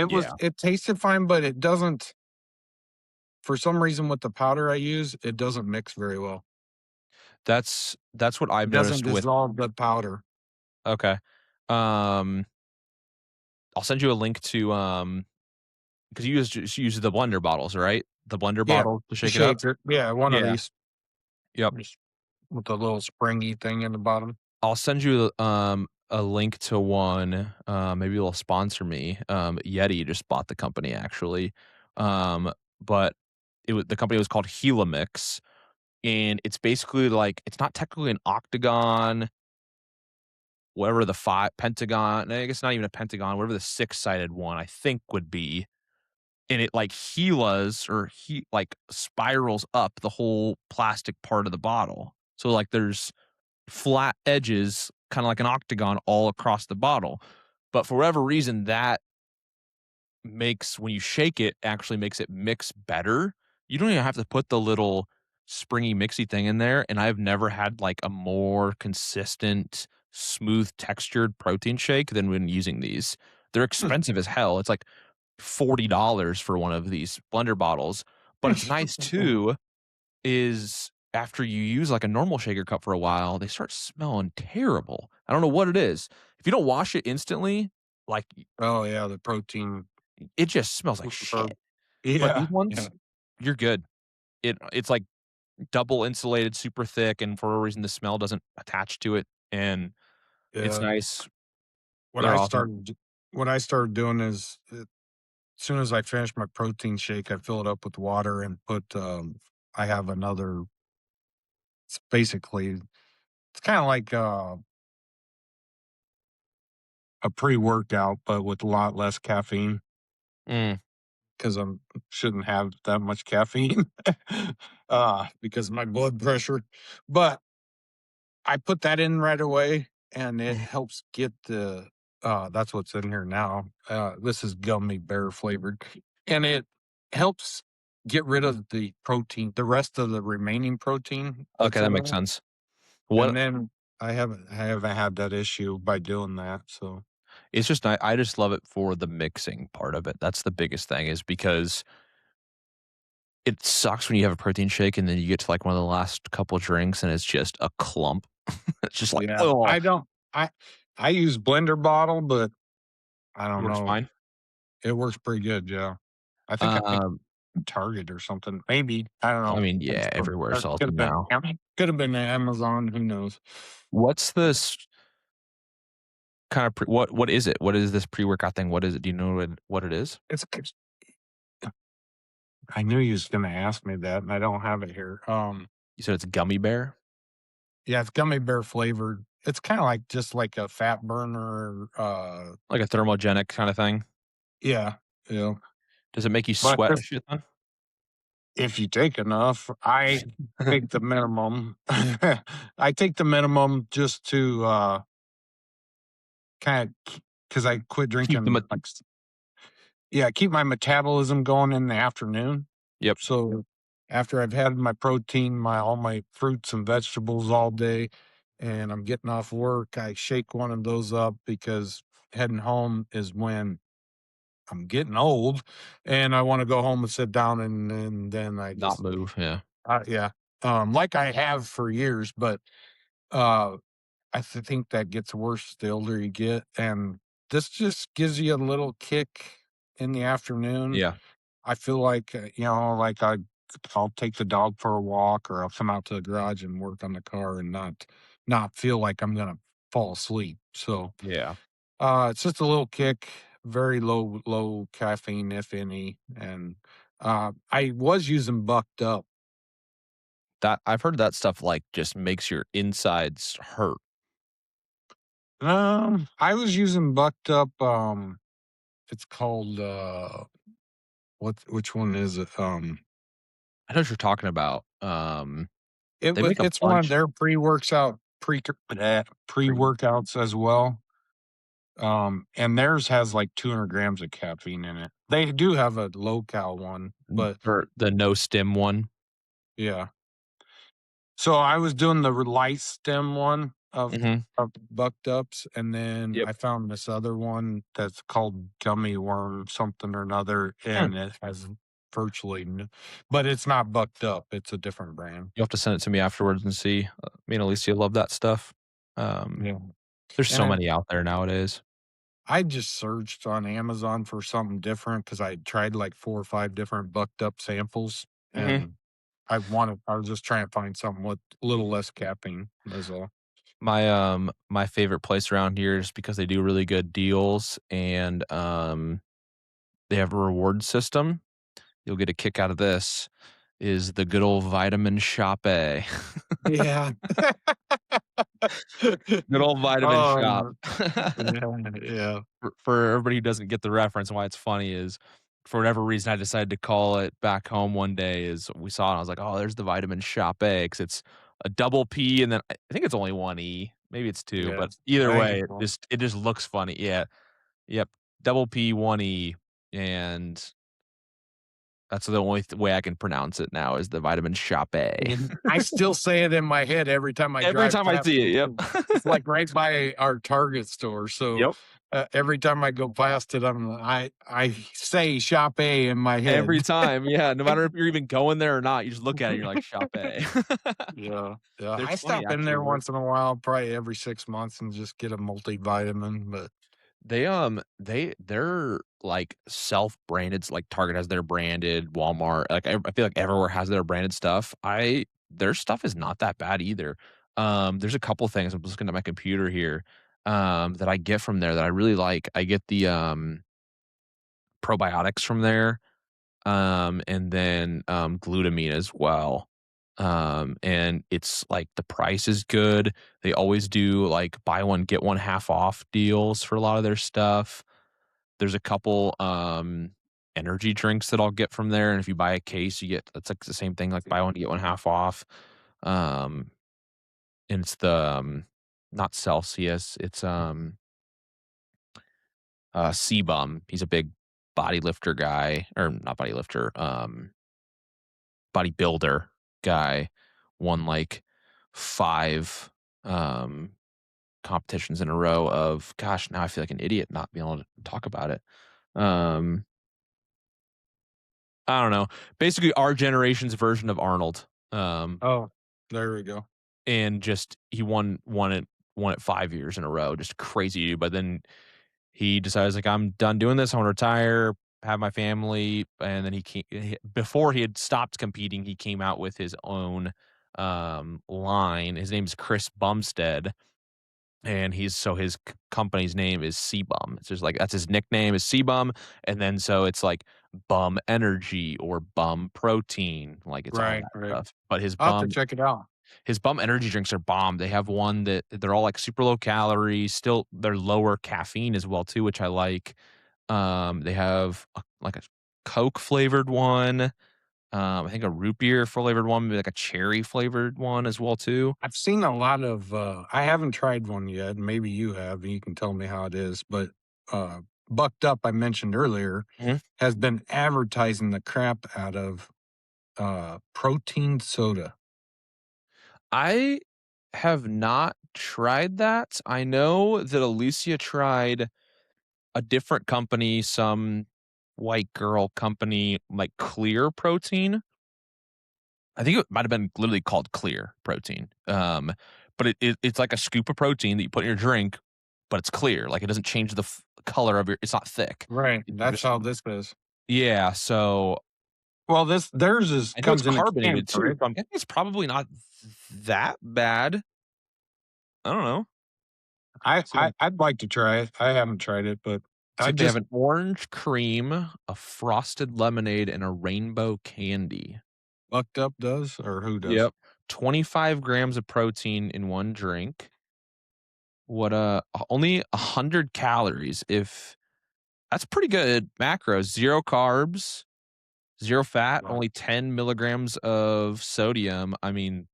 yeah, it tasted fine, but it doesn't for some reason with the powder I use, it doesn't mix very well. that's what I've It doesn't noticed with dissolve the powder. okay. Um, I'll send you a link to, because you just use the blender bottles, right? The blender Yeah, bottle to the shake it up? shaker. Yeah, one of Yeah. these Yep. just with the little springy thing in the bottom. I'll send you, a link to one, maybe it'll sponsor me. Yeti just bought the company actually, but the company was called Helamix, and it's basically like it's not technically an octagon, whatever the 5 pentagon I guess not even a pentagon, whatever the six-sided one I think would be, and it, like, helas or he like, spirals up the whole plastic part of the bottle. So, like, there's flat edges, kinda like an octagon all across the bottle. But for whatever reason, that makes when you shake it, actually makes it mix better. You don't even have to put the little springy mixy thing in there, and I've never had, like, a more consistent, smooth textured protein shake than when using these. They're expensive as hell. It's like $40 for one of these blender bottles, but it's nice too is after you use, like, a normal shaker cup for a while, they start smelling terrible. I don't know what it is. If you don't wash it instantly, like, Oh, yeah, the protein. it just smells like shit. But these Yeah, yeah, ones, you're good. It's, like, double insulated, super thick, and for a reason, the smell doesn't attach to it, and it's yeah. nice. What They're I awesome. started d what I started doing is, soon as I finish my protein shake, I fill it up with water and put, I have another it's basically it's kinda like, a pre-workout, but with a lot less caffeine. Mm, 'Cause I'm shouldn't have that much caffeine, because of my blood pressure, but I put that in right away, and it helps get the that's what's in here now, this is gummy bear flavored, and it helps get rid of the protein the rest of the remaining protein okay, that's that in makes there, sense. and What then I haven't had that issue by doing that, so it's just I just love it for the mixing part of it. That's the biggest thing is because it sucks when you have a protein shake and then you get to, like, one of the last couple drinks and it's just a clump. It's just like, yeah, oh, I don't I I use blender bottle, but I don't works know. fine. It works pretty good, yeah. I think I picked Um, Target or something, maybe, I don't I know. mean, I'm yeah, sure everywhere or sells them now. could have been Amazon, who knows? What's this kinda what is it? What is this pre-workout thing? What is it? Do you know what it is? It's I knew you was gonna ask me that, and I don't have it here. You said it's gummy bear? Yeah, it's gummy bear flavored. It's kinda like just like a fat burner, Like a thermogenic kinda thing? yeah, yeah, Does it make you but sweat a just shit ton? if you take enough, I take the minimum. I take the minimum just to, kinda because I quit Keep them drinking, at like yeah, keep my metabolism going in the afternoon. yep, So after I've had my protein, my all my fruits and vegetables all day, and I'm getting off work, I shake one of those up because heading home is when I'm getting old and I want to go home and sit down and then I not just move, yeah. yeah. Like I have for years, but uh think that gets worse the older you get. And this just gives you a little kick in the afternoon. Yeah, I feel like, like I'll take the dog for a walk or I'll come out to the garage and work on the car and not feel like I'm gonna fall asleep. So yeah. it's just a little kick, very low caffeine, if any. And I was using bucked up. That I've heard that stuff, like, just makes your insides hurt. I was using bucked up. It's called what? Which one is it? I know what you're talking about. They make a It's one of bunch their pre pre-workouts as well. And theirs has like 200 grams of caffeine in it. They do have a low cal one, but or the no stim one. yeah. So I was doing the light stem one Mhm. of Bucked Ups, and then Yep. I found this other one that's called Gummy Worm something or another, Hmm. and it has virtually n but it's not Bucked Up, it's a different brand. You'll have to send it to me afterwards and see. Me and Alicia love that stuff. Um, Yeah, there's and so many out there nowadays. I just searched on Amazon for something different because I tried like 4 or 5 different Bucked Up samples, Mhm. and I was just trying to find something with a little less caffeine, that's all. My favorite place around here is because they do really good deals and, they have a reward system. You'll get a kick out of this, is the good old Vitamin Shop A. Yeah. Good old Vitamin Shop. Oh, yeah, yeah. For everybody who doesn't get the reference and why it's funny is, for whatever reason, I decided to call it back home one day is we saw it, and I was like, "Oh, there's the Vitamin Shop A," 'cause it's a double P and then I think it's only 1 E, maybe it's 2, but Yes, either I way, think so. it just looks funny. Yeah, yep, double P, 1 E, and that's the only way I can pronounce it now is the Vitamin Shop A. And I still say it in my head every time I Every drive time I past see it it, yep. 'cause it's, like, right by our Target store, so, Yep. every time I go past it, I say "Shop A" in my Every head. time, yeah, no matter if you're even going there or not, you just look at it and you're like, "Shop A." Yeah, yeah, There's I funny stop in there actually, once in a while, probably every 6 months and just get a multivitamin, but they're, like, self-branded, like, Target has their branded, Walmart, like, I feel like everywhere has their branded stuff. I Their stuff is not that bad either. There's a couple things, I'm just looking at my computer here, that I get from there that I really like. I get the, probiotics from there, and then, glutamine as well. And it's, like, the price is good. They always do, like, buy one, get one half off deals for a lot of their stuff. There's a couple, energy drinks that I'll get from there, and if you buy a case, you get it's, like, the same thing, like, buy one, get one half off. Um, and it's the, not Celsius, it's, Sebum. He's a big body lifter guy or not body lifter, bodybuilder guy. Won, like, 5, um, competitions in a row of gosh, now I feel like an idiot not being able to talk about it. Um I don't know. Basically, our generation's version of Arnold. oh, there we go. And just he won it 5 years in a row, just crazy, but then he decides, like, "I'm done doing this, I wanna retire, have my family," and then before he had stopped competing, he came out with his own, line. His name is Chris Bumstead. And his company's name is Sebum. It's just like that's his nickname is Sebum, and then so it's like Bum Energy or Bum Protein, like it's all Right, that right. stuff. But I'll have to check it out. his Bum Energy drinks are bomb. They have one that they're all like super low calorie, still they're lower caffeine as well too, which I like. They have like a Coke flavored one. I think a root beer flavored one, maybe like a cherry flavored one as well too. I've seen a lot of, I haven't tried one yet, maybe you have, and you can tell me how it is, but, Bucked Up, I mentioned earlier, Mhm. has been advertising the crap out of, protein soda. I have not tried that. I know that Alicia tried a different company, some white girl company, like Clear Protein. I think it might have been literally called Clear Protein. But it's like a scoop of protein that you put in your drink, but it's clear. Like it doesn't change the color of your. It's not thick. Right, It's that's just how this is. yeah. So Well, this theirs is I know it's comes in a can, carbonated too. right? So I'm guessing it's probably not that bad. I don't know. I'd like to try it. I haven't tried it, but It's I like they have just an orange cream, a frosted lemonade, and a rainbow candy. Bucked Up does, or who does? Yep. 25 grams of protein in one drink. What, only 100 calories if that's pretty good macros, 0 carbs, 0 fat, Wow. only 10 milligrams of sodium. I mean,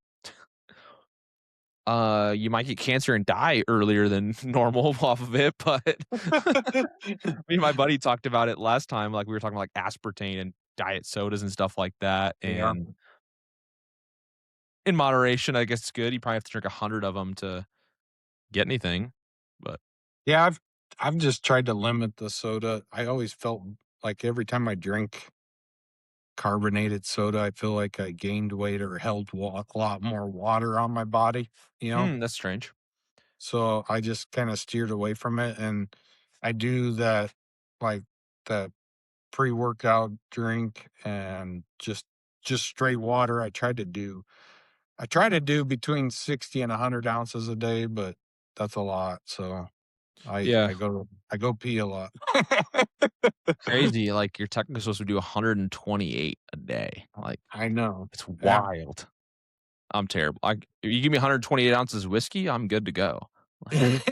you might get cancer and die earlier than normal off of it, but me and my buddy talked about it last time, like, we were talking about, like, aspartame and diet sodas and stuff like that, Yeah. and in moderation, I guess it's good. You probably have to drink 100 of them to get anything, but Yeah, I've just tried to limit the soda. I always felt like every time I drink carbonated soda, I feel like I gained weight or held a lot more water on my body, you know? that's strange. So I just kind of steered away from it. And I do that, like the pre workout drink and just straight water. I try to do between 60 and 100 ounces a day, but that's a lot. So Yeah, I go pee a lot. crazy, like, you're technically supposed to do 128 a day, like, I know. it's Yeah. wild. I'm terrible. If you give me 128 ounces of whiskey, I'm good to go. Like,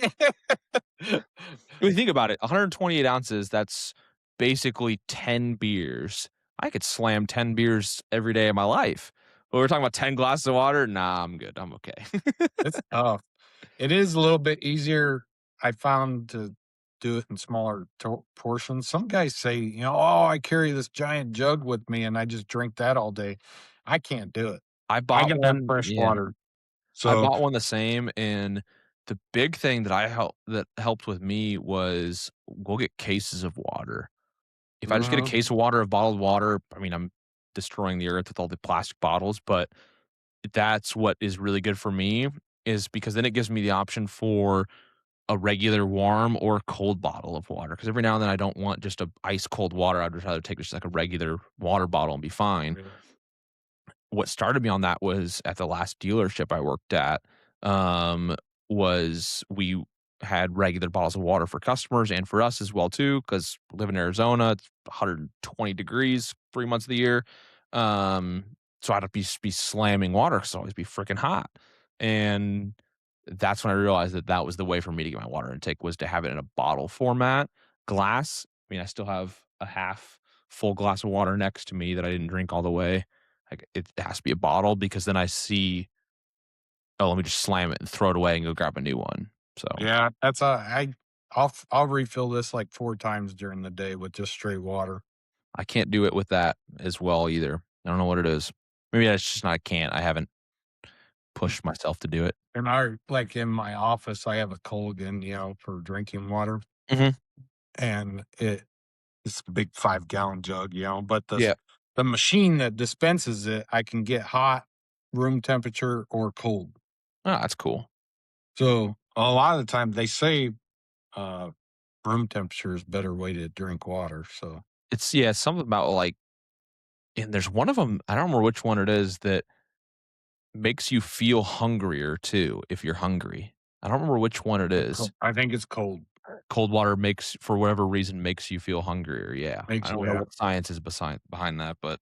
I mean, think about it, 128 ounces, that's basically 10 beers. I could slam 10 beers every day of my life. But we're talking about 10 glasses of water? Nah, I'm good, I'm okay. It's tough. It is a little bit easier, I found, to do it in smaller portions. Some guys say, "Oh, I carry this giant jug with me and I just drink that all day." I can't do it. I I bought gotta have one fresh yeah. water. I So, bought one the same, and the big thing that helped with me was go get cases of water. If I just get a mhm, case of water, of bottled water, I mean, I'm destroying the earth with all the plastic bottles, but that's what is really good for me is because then it gives me the option for a regular warm or cold bottle of water. Because every now and then I don't want just a ice cold water. I'd just rather take just like a regular water bottle and be fine. yeah. What started me on that was at the last dealership I worked at, um, was we had regular bottles of water for customers and for us as well too, because we live in Arizona, it's 120 degrees 3 months of the year. Um, so I'd be slamming water 'cause it'd always be freaking hot. And that's when I realized that that was the way for me to get my water intake was to have it in a bottle format. Glass, I mean, I still have a half full glass of water next to me that I didn't drink all the way. Like, it has to be a bottle because then I see, "Oh, let me just slam it and throw it away and go grab a new one." So, Yeah, that's I'll refill this like 4 times during the day with just straight water. I can't do it with that as well either. I don't know what it is. Maybe that's just not I can't. I haven't pushed myself to do it. And like in my office, I have a Culligan, for drinking water, Mhm. and it's a big 5-gallon jug, but Yeah. the machine that dispenses it, I can get hot, room temperature, or cold. Oh, that's cool. So, a lot of the time, they say, uh, room temperature is better way to drink water, so It's yeah, something about, like and there's one of them. I don't remember which one it is that makes you feel hungrier too if you're hungry. I don't remember which one it is. I think it's cold. Cold water makes for whatever reason, makes you feel hungrier, yeah. I Makes don't you know yeah. what science is behind that, but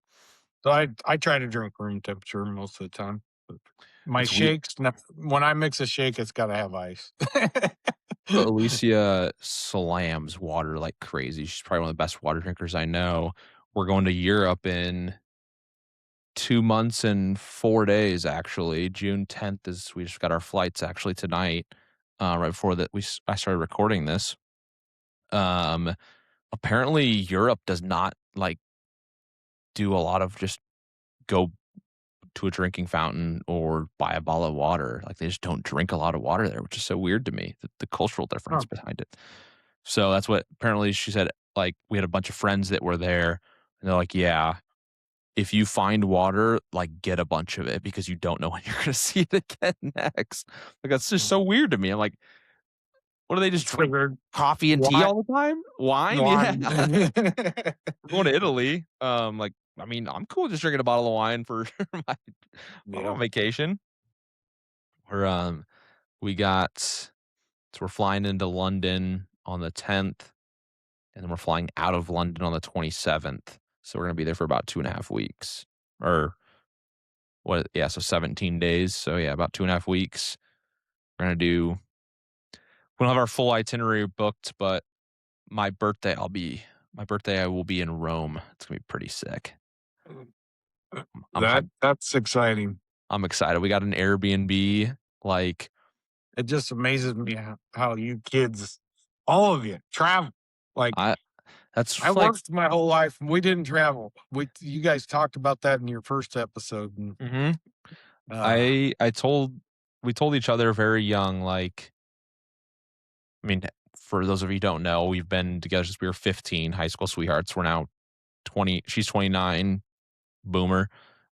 So, I try to drink room temperature most of the time, but my it's weird. shakes, no when I mix a shake, it's gotta have ice. Alicia slams water like crazy. She's probably one of the best water drinkers I know. We're going to Europe in 2 months and 4 days, actually. June 10th is we just got our flights actually tonight, right before that I started recording this. Um, apparently Europe does not, like, do a lot of just go to a drinking fountain or buy a bottle of water. Like, they just don't drink a lot of water there, which is so weird to me, the cultural difference Huh. behind it. So that's what apparently she said, like, we had a bunch of friends that were there, and they're like, "Yeah, if you find water, like, get a bunch of it because you don't know when you're gonna see it again next." Like, that's just so weird to me. I'm like, "What do they just drink Sugar, coffee and tea wine all the time? Wine? Yeah." wine. We're going to Italy. Like, I mean, I'm cool just drinking a bottle of wine for my while I'm Yeah. on vacation. We're, we got we're flying into London on the 10th, and then we're flying out of London on the 27th. So we're gonna be there for about 2.5 weeks. Or what yeah, so 17 days. So yeah, about 2.5 weeks. We're gonna do we don't have our full itinerary booked, but my birthday I will be in Rome. It's gonna be pretty sick. I'm hyped. That's exciting. I'm excited. We got an Airbnb. Like, It just amazes me how you kids, all of you, travel. Like I I that's like worked my whole life and we didn't travel. We you guys talked about that in your first episode, and mhm. uh I told we told each other very young, like, I mean, for those of you who don't know, we've been together since we were 15, high school sweethearts. We're now 20, she's 29, boomer,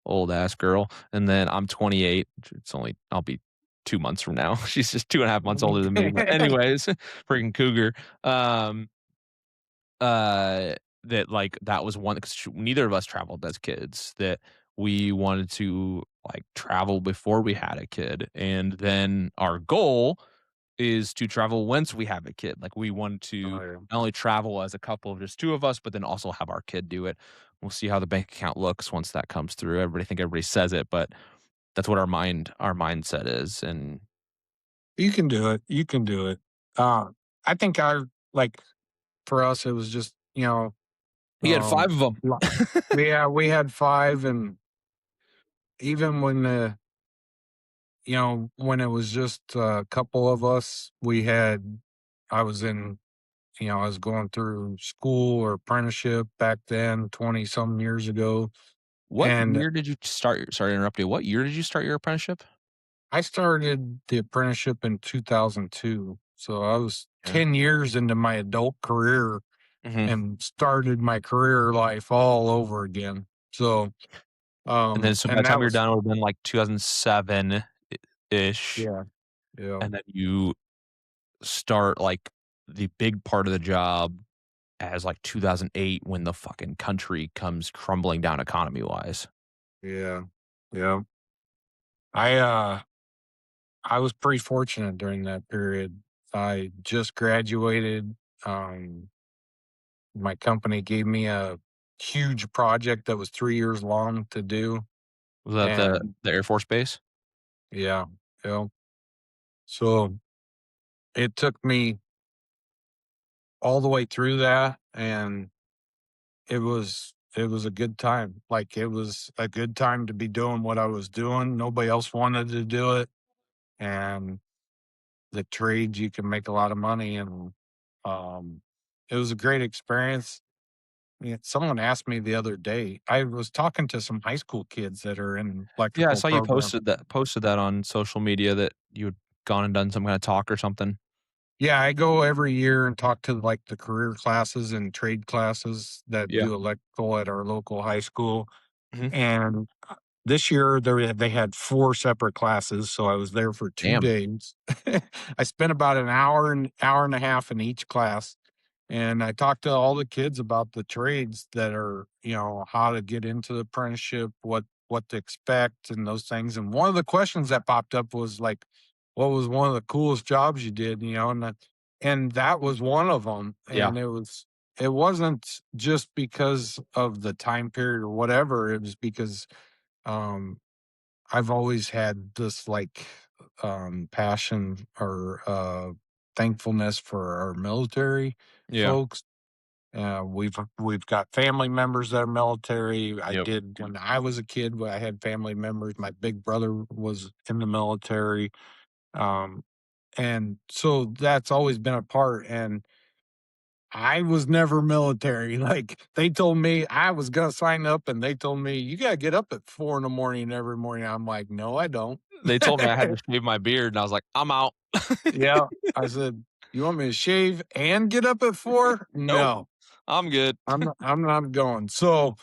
old ass girl. And then I'm 28. It's only, I'll be 2 months from now. She's just 2.5 months older than me. But anyways, freaking cougar. Um, uh, that like that was one because neither of us traveled as kids. That we wanted to like travel before we had a kid, and then our goal is to travel once we have a kid. Like we want to Oh, yeah. not only travel as a couple of just two of us, but then also have our kid do it. We'll see how the bank account looks once that comes through. Everybody says it, but that's what our mindset is. And You can do it. You can do it. Uh I think I like for us it was just, we had five of them. lo- yeah, we had five, and even when when it was just a couple of us, I was in, I was going through school or apprenticeship back then, 20 some years ago. What And year did you start? Sorry to interrupt you. What year did you start your apprenticeship? I started the apprenticeship in 2002. So I was Yeah. 10 years into my adult career Hmm. and started my career life all over again. So, And then so by and the time that you're was, done, it would have been like 2007 ish. yeah, yeah, And then you start like the big part of the job as like 2008 when the fucking country comes crumbling down economy wise. yeah, yeah. I, uh, I was pretty fortunate during that period. I just graduated. Um, my company gave me a huge project that was 3 years long to do. Was that And the Air Force Base? yeah, yeah. So it took me all the way through that, and it was a good time. Like it was a good time to be doing what I was doing. Nobody else wanted to do it. And the trades you can make a lot of money, and um it was a great experience. Yeah, someone asked me the other day. I was talking to some high school kids that are in Yeah, I electrical saw you program. posted that on social media that you had gone and done some kinda talk or something. Yeah, I go every year and talk to like the career classes and trade classes that Yeah. do electrical at our local high school. Mhm. And this year they had 4 separate classes, so I was there for 2 Damn. days. I spent about an hour and a half in each class, and I talked to all the kids about the trades that are, how to get into the apprenticeship, what to expect and those things. And one of the questions that popped up was like, what was one of the coolest jobs you did, and that was one of them. Yeah. And it wasn't just because of the time period or whatever. It was because um I've always had this like passion or thankfulness for our military Yeah. folks. We've got family members that are military. I Yep. did when I was a kid. I had family members. My big brother was in the military, um, and so that's always been a part. And I was never military. Like they told me I was gonna sign up, and they told me you gotta get up at 4 in the morning every morning. I'm like, no, I don't. They told me I had to shave my beard, and I was like, "I'm out." Yeah. I said, "You want me to shave and get up at 4? Nope, No, I'm good. I'm not going." So,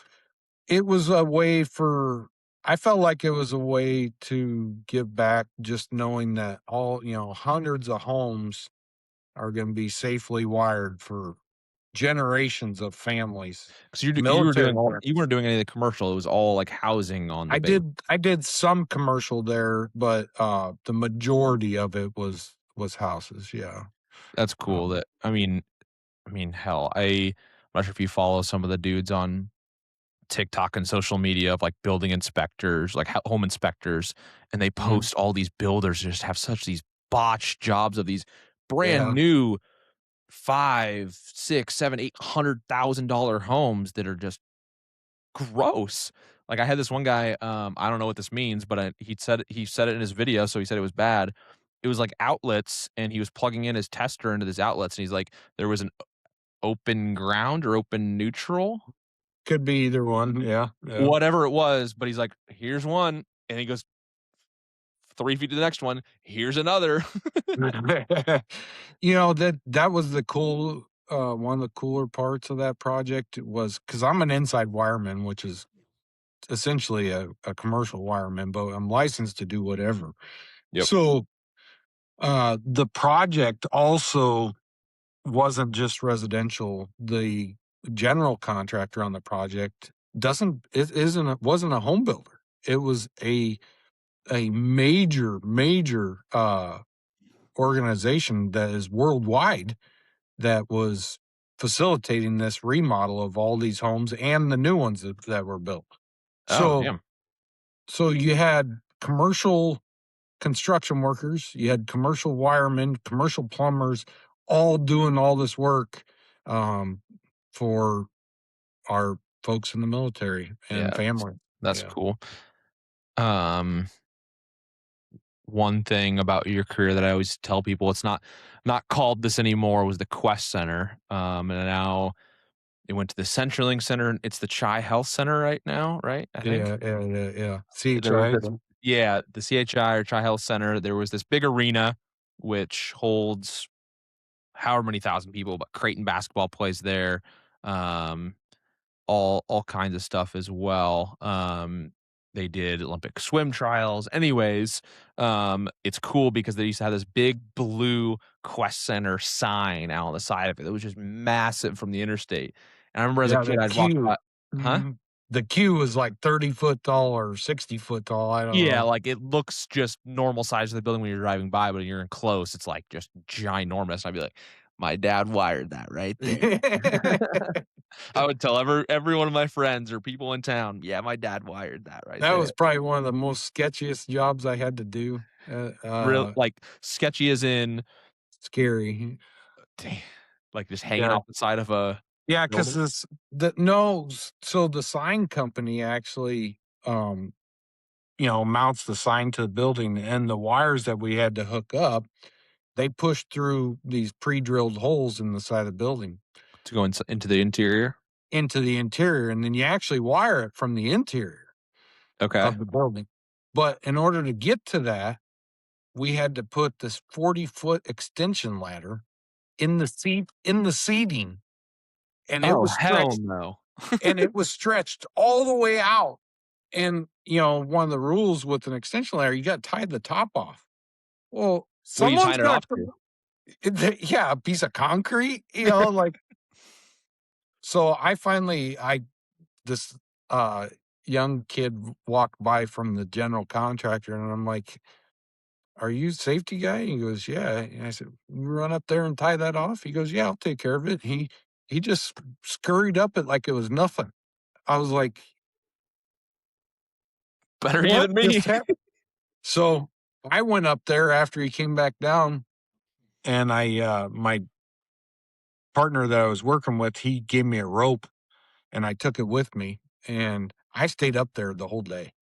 it was a way for I felt like it was a way to give back just knowing that hundreds of homes are gonna be safely wired for generations of families, 'Cause you were doing military all you families. weren't doing any of the commercial, it was all, like, housing on the I base. did I did some commercial there, but, the majority of it was houses, yeah. That's cool Um, that hell, I'm not sure if you follow some of the dudes on TikTok and social media of, like, building inspectors, like, home inspectors, and they mhm. post all these builders just have such these botched jobs of these brand Yeah. new 5, 6, 7, $800,000 homes that are just gross. Like, I had this one guy, I don't know what this means, but he said it in his video, so he said it was bad. It was like outlets, and he was plugging in his tester into these outlets, and he's like, there was an open ground or open neutral, Could be either one. Yeah, yeah. whatever it was, but he's like, "Here's one," and he goes 3 feet to the next one, "Here's another." You know, that was the cool one of the cooler parts of that project was because 'cause I'm an inside wireman, which is essentially a commercial wireman, but I'm licensed to do whatever. Yep. So, the project also wasn't just residential. The general contractor on the project doesn't it isn't a wasn't a home builder. It was a major, organization that is worldwide that was facilitating this remodel of all these homes and the new ones that were built. Oh, So damn. so you had commercial construction workers, you had commercial wiremen, commercial plumbers, all doing all this work, um, for our folks in the military Yeah, and family. that's Yeah. cool. Um, One thing about your career that I always tell people, it's not called this anymore, was the Quest Center, and now it went to the CenturyLink Center. It's the Chi Health Center right now, right? I think? Yeah. There was CHI, this Yeah, the CHI or Chi Health Center, there was this big arena which holds however many thousand people, but Creighton basketball plays there, um, all kinds of stuff as well. They did Olympic swim trials. Anyways, it's cool because they used to have this big blue Quest Center sign out on the side of it. It was just massive from the interstate. And I remember as a yeah, kid, I'd walk by. Huh? The queue was like 30 foot tall or 60 foot tall, I don't Yeah, know. like, it looks just normal size of the building when you're driving by, but when you're in close, it's, like, just ginormous. I'd be like, "My dad wired that right there." I would tell every one of my friends or people in town, "Yeah, my dad wired that right That there." was probably one of the most sketchiest jobs I had to do, Real like, sketchy as in, scary. da like, just hanging Yeah. off the side of a Yeah, 'cause building? this the no, s so the sign company actually, mounts the sign to the building, and the wires that we had to hook up, they pushed through these pre-drilled holes in the side of the building To go into the interior? into the interior, and then you actually wire it from the interior Okay. of the building. But in order to get to that, we had to put this 40-foot extension ladder in the seating, and it Oh, was hell stretched no. all the way out. And, one of the rules with an extension ladder, you gotta tie the top off. Well, What are you someone's tying it got off to? to yeah, a piece of concrete, like so I this, young kid walked by from the general contractor, and I'm like, "Are you safety guy?" He goes, "Yeah." And I said, "Run up there and tie that off?" He goes, "Yeah, I'll take care of it." He just scurried up it like it was nothing. I was like, Better you "What than me. just happened?" So, I went up there after he came back down, and my partner that I was working with, he gave me a rope, and I took it with me, and I stayed up there the whole day.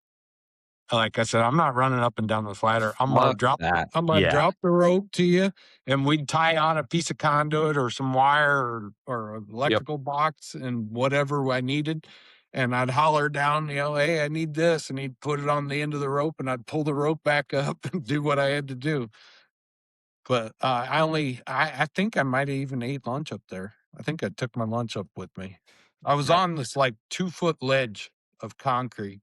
Like I said, I'm not running up and down this ladder. Fuck that. I'm gonna Yeah. drop the rope to you, and we'd tie on a piece of conduit or some wire or an Yep. electrical box and whatever I needed. And I'd holler down, "Hey, I need this." And he'd put it on the end of the rope, and I'd pull the rope back up and do what I had to do. But I think I might have even ate lunch up there. I think I took my lunch up with me. I was That on this like 2 foot ledge of concrete.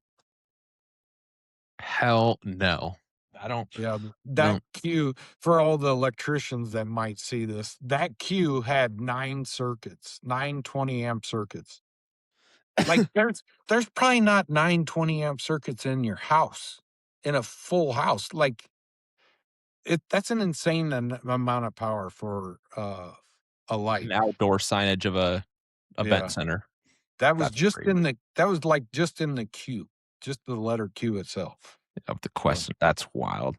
hell no. I don't Yeah, I that don't queue for all the electricians that might see this, that queue had 9 circuits, 9 20 amp circuits. Like, there's probably not 9 20 amp circuits in your house, in a full house, like, that's an insane amount of power for, a an light. outdoor signage of a event Yeah, center. that was That's just crazy. in the that was, like, just in the queue, just the letter Q itself. Of the So, question, that's wild.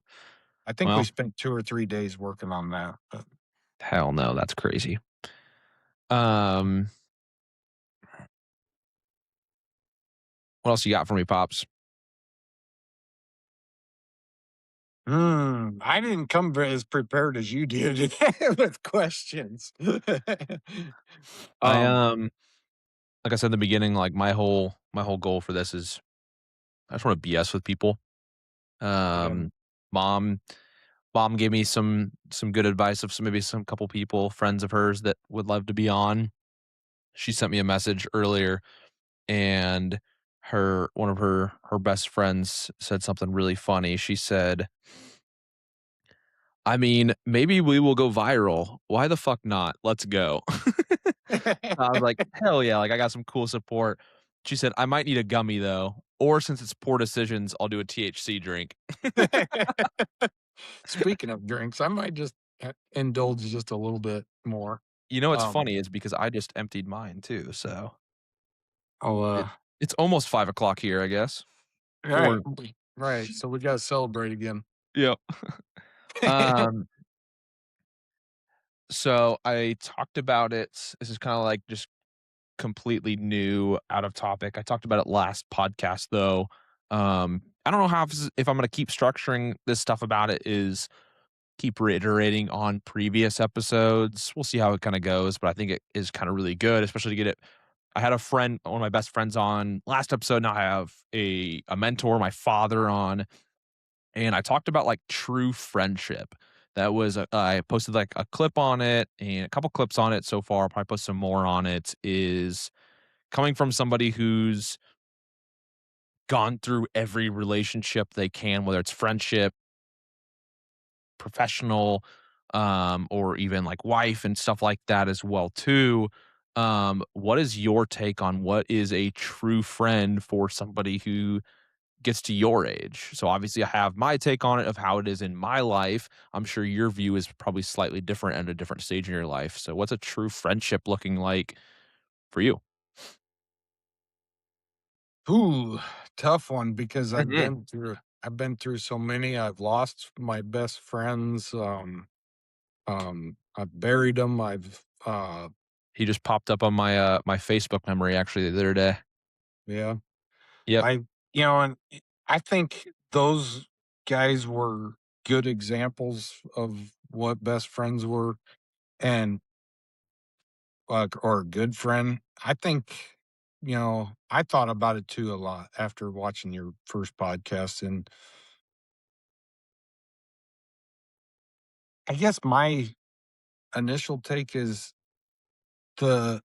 I think we Well, spent 2 or 3 days working on that, but hell no, that's crazy. Um What else you got for me, pops? I didn't come as prepared as you did with questions. I um, like I said in the beginning, like my whole goal for this is I just want to BS with people. yeah. Um, mom mom gave me some good advice of maybe some couple people, friends of hers that would love to be on. She sent me a message earlier, and one of her best friends said something really funny. She said, "I mean, maybe we will go viral. Why the fuck not? Let's go." I was like, "Hell yeah, like, I got some cool support." She said, "I might need a gummy, though, or since it's poor decisions, I'll do a THC drink." Speaking of drinks, I might just indulge just a little bit more. You know what's Um, funny is because I just emptied mine too, so I'll, it it's almost 5 o'clock here, I guess. right, Or right. So we got to celebrate again. Yep. Um, so I talked about it. This is kinda, like, just completely new, out of topic. I talked about it last podcast, though. I don't know if I'm gonna keep structuring this stuff about it is keep reiterating on previous episodes. We'll see how it kinda goes, but I think it is kinda really good, especially to get it. I had a friend, one of my best friends on last episode. Now I have a mentor, my father on, and I talked about, like, true friendship. That was I posted, like, a clip on it and a couple clips on it so far. I'll probably post some more on it, is coming from somebody who's gone through every relationship they can, whether it's friendship, professional, or even like wife and stuff like that as well too. What is your take on what is a true friend for somebody who gets to your age? So obviously I have my take on it of how it is in my life. I'm sure your view is probably slightly different at a different stage in your life. So what's a true friendship looking like for you? Ooh, tough one because Mhm. I've been through so many. I've lost my best friends. I've buried them. He just popped up on my Facebook memory actually the other day. Yeah, Yep. I, and I think those guys were good examples of what best friends were, and or a good friend. I think, I thought about it too a lot after watching your first podcast, and I guess my initial take is the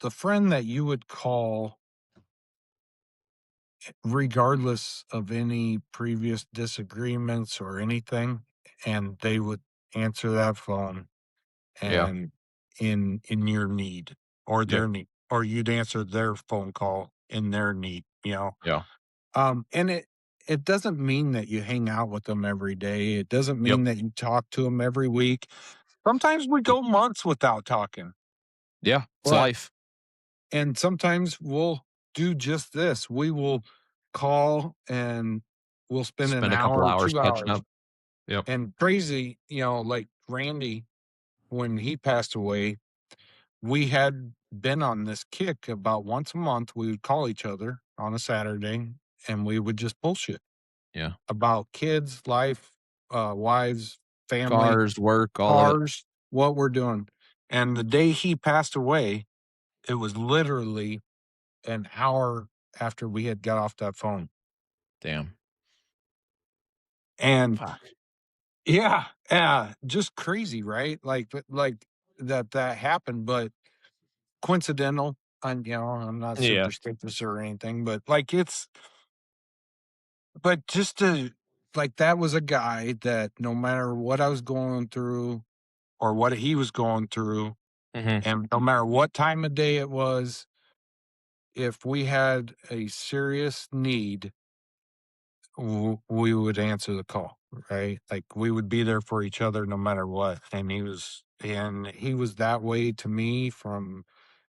the friend that you would call regardless of any previous disagreements or anything, and they would answer that phone Yeah. and in your need or Yeah. their need, or you'd answer their phone call in their need. Yeah. And it doesn't mean that you hang out with them every day. It doesn't Yep. mean that you talk to them every week. Sometimes we Yep. go months without talking, Yeah. It's but life. and sometimes we'll do just this. We will call and we'll spend an Spend a hour couple or hours 2 catching hours. up. Yep. And crazy, like Randy, when he passed away, we had been on this kick about once a month. We would call each other on a Saturday and we would just bullshit Yeah. about kids, life, wives, family, Cars, work, all of it. cars, what we're doing. And the day he passed away, it was literally an hour after we had got off that phone. Damn. And Fuck. yeah, yeah, just crazy, right? Like that happened, but coincidental. I'm not Yeah. superstitious or anything, but but just to like that was a guy that no matter what I was going through or what he was going through, Mhm. and no matter what time of day it was, if we had a serious need, we would answer the call, right? Like we would be there for each other no matter what. And he was that way to me from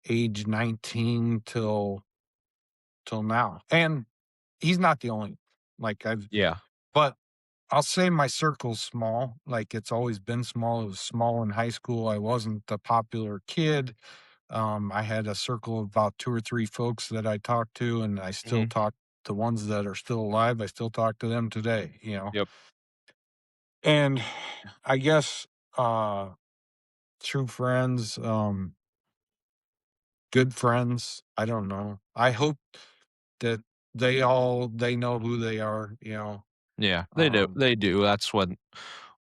age 19 till now. And he's not the only like I've Yeah. but I'll say my circle's small. Like it's always been small. It was small in high school. I wasn't the popular kid. I had a circle of about 2 or 3 folks that I talked to, and I still Mhm. talk to ones that are still alive. I still talk to them today, you know? Yep. And I guess, true friends, good friends, I don't know. I hope that they know who they are, you know? Yeah, they do, Um, they do. That's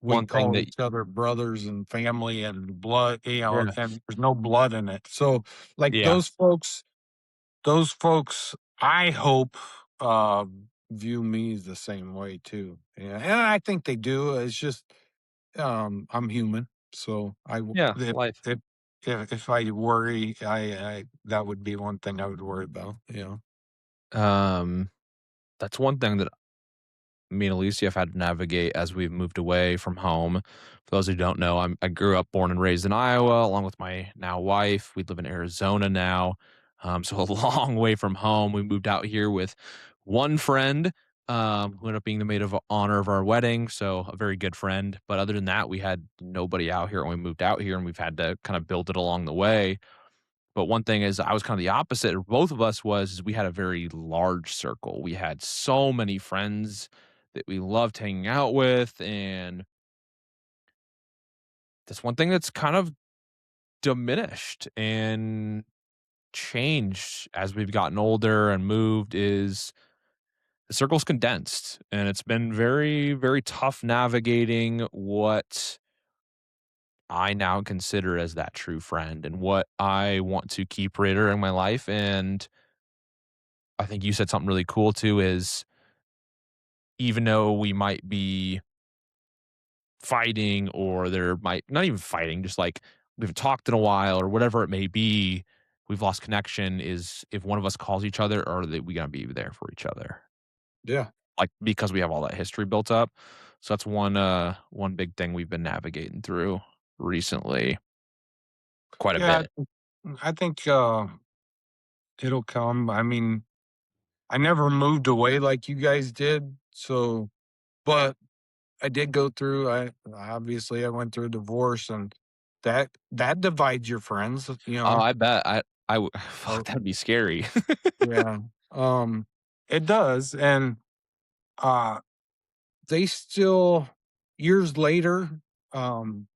we one thing call that each other brothers and family and blood, you know, yeah. and there's no blood in it. So, like, Yeah. those folks, I hope, view me the same way too. Yeah, and I think they do. It's just, I'm human, so Yeah, life. if if I worry, I that would be one thing I would worry about, you know? Um, that's one thing that me and Alicia have had to navigate as we've moved away from home. For those who don't know, I grew up, born and raised in Iowa, along with my now wife. We live in Arizona now, so a long way from home. We moved out here with one friend, who ended up being the maid of honor of our wedding, so a very good friend. But other than that, we had nobody out here when we moved out here, and we've had to kind of build it along the way. But one thing is I was kind of the opposite, or both of us was, is we had a very large circle. We had so many friends that we loved hanging out with, and that's one thing that's kind of diminished and changed as we've gotten older and moved is the circle's condensed, and it's been very, very tough navigating what I now consider as that true friend and what I want to keep later in my life. And I think you said something really cool too is even though we might be fighting or there might not even fighting, just like we haven't talked in a while or whatever it may be, we've lost connection is if one of us calls each other or that we gotta be there for each other. Yeah. Like because we have all that history built up. So that's one big thing we've been navigating through recently quite a Yeah, bit. I think, it'll come. I mean, I never moved away like you guys did, so but I did go through I went through a divorce, and that divides your friends, you Oh, know? I bet. Fuck, Oh, that'd be scary. yeah. Um, it does, and, uh, they still years later, um,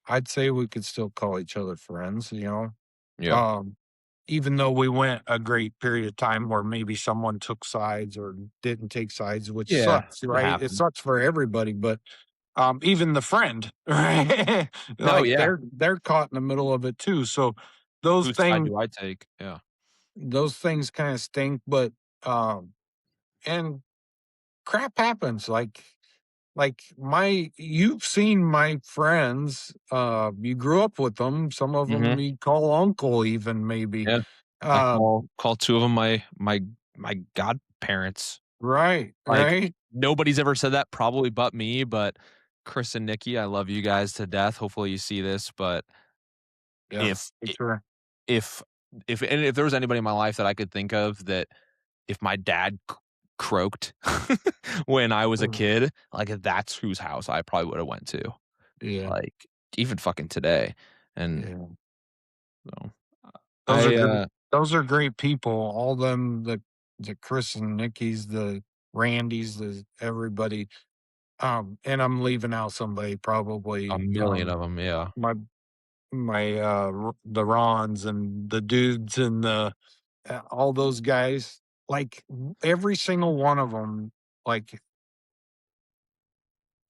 I'd say we could still call each other friends, you know? Yeah. Um, even though we went a great period of time where maybe someone took sides or didn't take sides, which Yeah. sucks, It right? It happens. sucks for everybody, but, even the friend, right? No, Like, yeah. they're caught in the middle of it too, so those Whose side things do I take? Yeah. those things kinda stink, but, and crap happens, like, my you've seen my friends, you grew up with them, some of them Mhm. you call uncle even maybe. Yeah. I Uh, call 2 of them my godparents. right, Like, right. nobody's ever said that probably but me, but Chris and Nikki, I love you guys to death. Hopefully you see this, but Yeah, if for I sure. if if there was anybody in my life that I could think of that if my dad croaked when I was a Mm, kid, like, that's whose house I probably would have went to, yeah, like, even fucking today, and yeah. so, Those are I, good those are great people, all them, the Chris and Nikki's, the Randys, the everybody, and I'm leaving out somebody a probably, million of them. Yeah. my the Rons and the dudes and all those guys, like, every single one of them, like,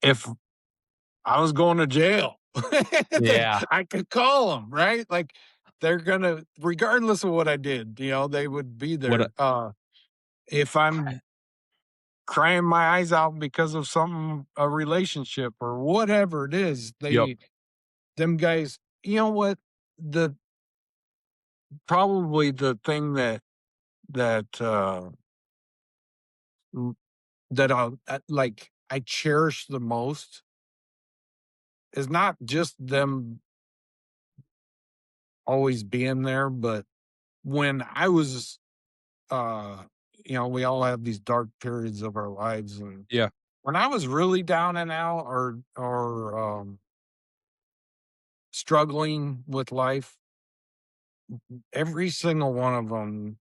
if I was going to jail, Yeah. I could call them, right? Like, they're gonna regardless of what I did, you know, they would be What a there. If I'm crying my eyes out because of something a relationship or whatever it is, Yep. them guys, you know what? The probably the thing that, mm, that I cherish the most is not just them always being there, but when I was, uh, you know, we all have these dark periods of our lives, and Yeah. when I was really down and out struggling with life, every single one of them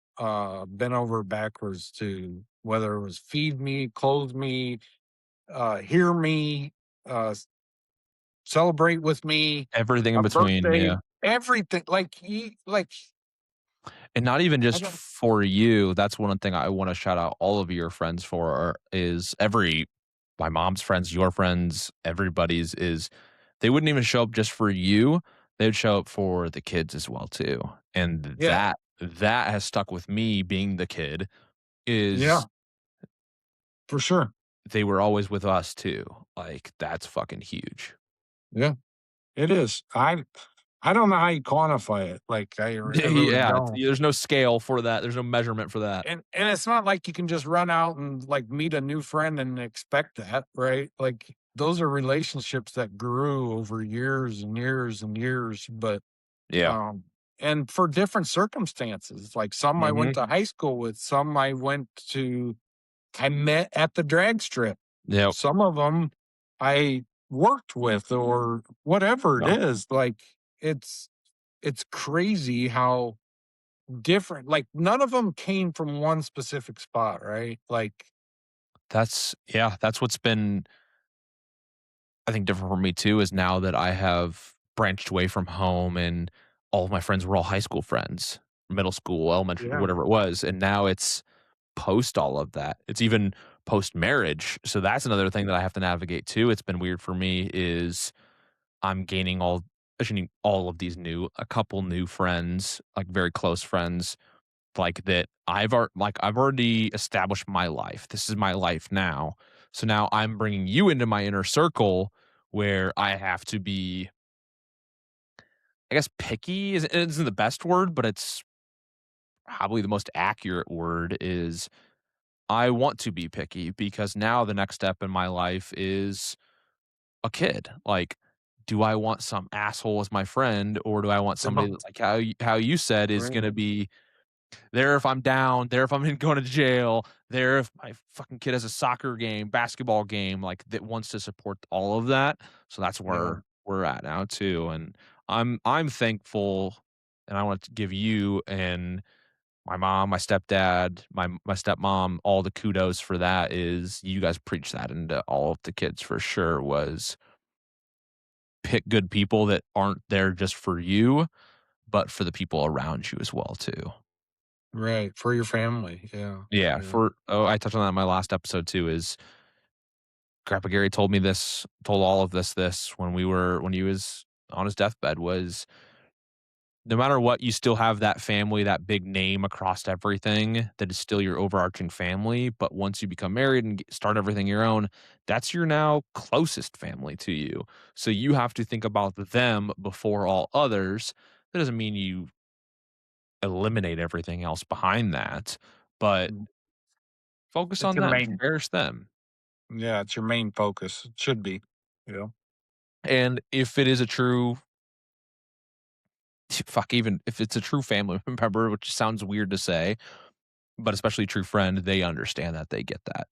bent over backwards to whether it was feed me, clothe me, hear me, celebrate with me, Everything in a between, birthday, yeah. everything. Like And not even I just don't. for you, that's one thing I wanna shout out all of your friends for is my mom's friends, your friends, everybody's is they wouldn't even show up just for you, they would show up for the kids as well too, and Yeah, that has stuck with me being the kid, yeah, is for sure. they were always with us too, like, that's fucking huge. Yeah, it is. I don't know how you quantify it. Like I really Yeah, don't. there's no scale for that, there's no measurement for that. And it's not like you can just run out and like meet a new friend and expect that, right? Like those are relationships that grew over years and years and years, but Yeah. um and for different circumstances. Like some I went Mhm. to high school with, some I met at the drag strip. Yep. Some of them I worked with or whatever it Yeah. is. Like it's it's crazy how different, like, none of them came from one specific spot, right? Like That's what's been, I think, different for me too, is now that I have branched away from home and all of my friends were all high school friends, middle school, elementary, yeah, whatever it was, and now it's post all of that. It's even post marriage. So that's another thing that I have to navigate too. It's been weird for me is I'm gaining actually all of these a couple new friends, like very close friends, like that I've already established my life. This is my life now. So now I'm bringing you into my inner circle where I have to be, I guess, picky isn't the best word, but it's probably the most accurate word is I want to be picky because now the next step in my life is a kid. Like, do I want some asshole as my friend, or do I want somebody that's like how you said is right, going to be there if I'm down, there if I'm going to jail, there if my fucking kid has a soccer game, basketball game, like that wants to support all of that. So that's yeah, where we're at now too. And I'm thankful, and I want to give you and my mom, my stepdad, my stepmom, all the kudos for that is you guys preach that into all of the kids for sure was pick good people that aren't there just for you, but for the people around you as well too. right, for your family, yeah, Yeah, yeah, I touched on that in my last episode too, is Grandpa Gary told me this, told all of this when he was on his deathbed was no matter what, you still have that family, that big name across everything that is still your overarching family. But once you become married and start everything your own, that's your now closest family to you. So you have to think about them before all others. That doesn't mean you eliminate everything else behind that, but mm, focus it's on your them, main, cherish them. yeah, it's your main focus. It should be, yeah, And if it is a true fuck, even if it's a true family member, which sounds weird to say, but especially a true friend, they understand that, they get that,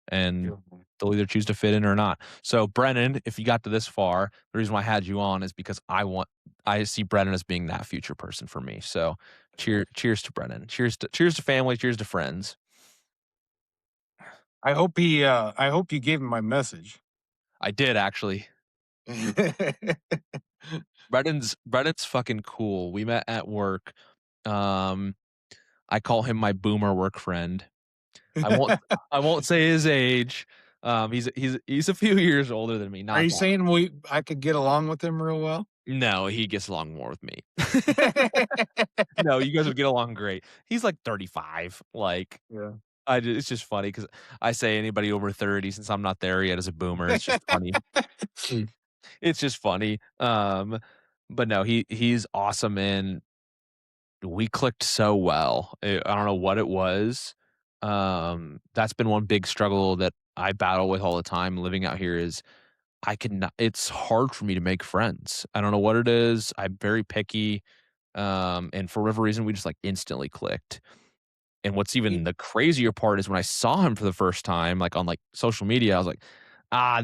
and yeah, they'll either choose to fit in or not. So, Brennan, if you got to this far, the reason why I had you on is because I see Brennan as being that future person for me. So, cheers to Brennan. Cheers to family. Cheers to friends. I hope you gave him my message. I did actually. Brennan's fucking cool. We met at work. Um, I call him my boomer work friend. I won't I won't say his age. He's a few years older than me, Are not you that. saying I could get along with him real well? No, he gets along more with me. No, you guys would get along great. He's like 35. Like Yeah. it's just funny because I say anybody over 30 since I'm not there yet as a boomer. It's just funny. It's just funny. But no, he's awesome and we clicked so well. I don't know what it was. That's been one big struggle that I battle with all the time living out here is I can not, it's hard for me to make friends. I don't know what it is. I'm very picky. And for whatever reason, we just like instantly clicked. And what's He even the crazier part is when I saw him for the first time, like on like social media, I was like,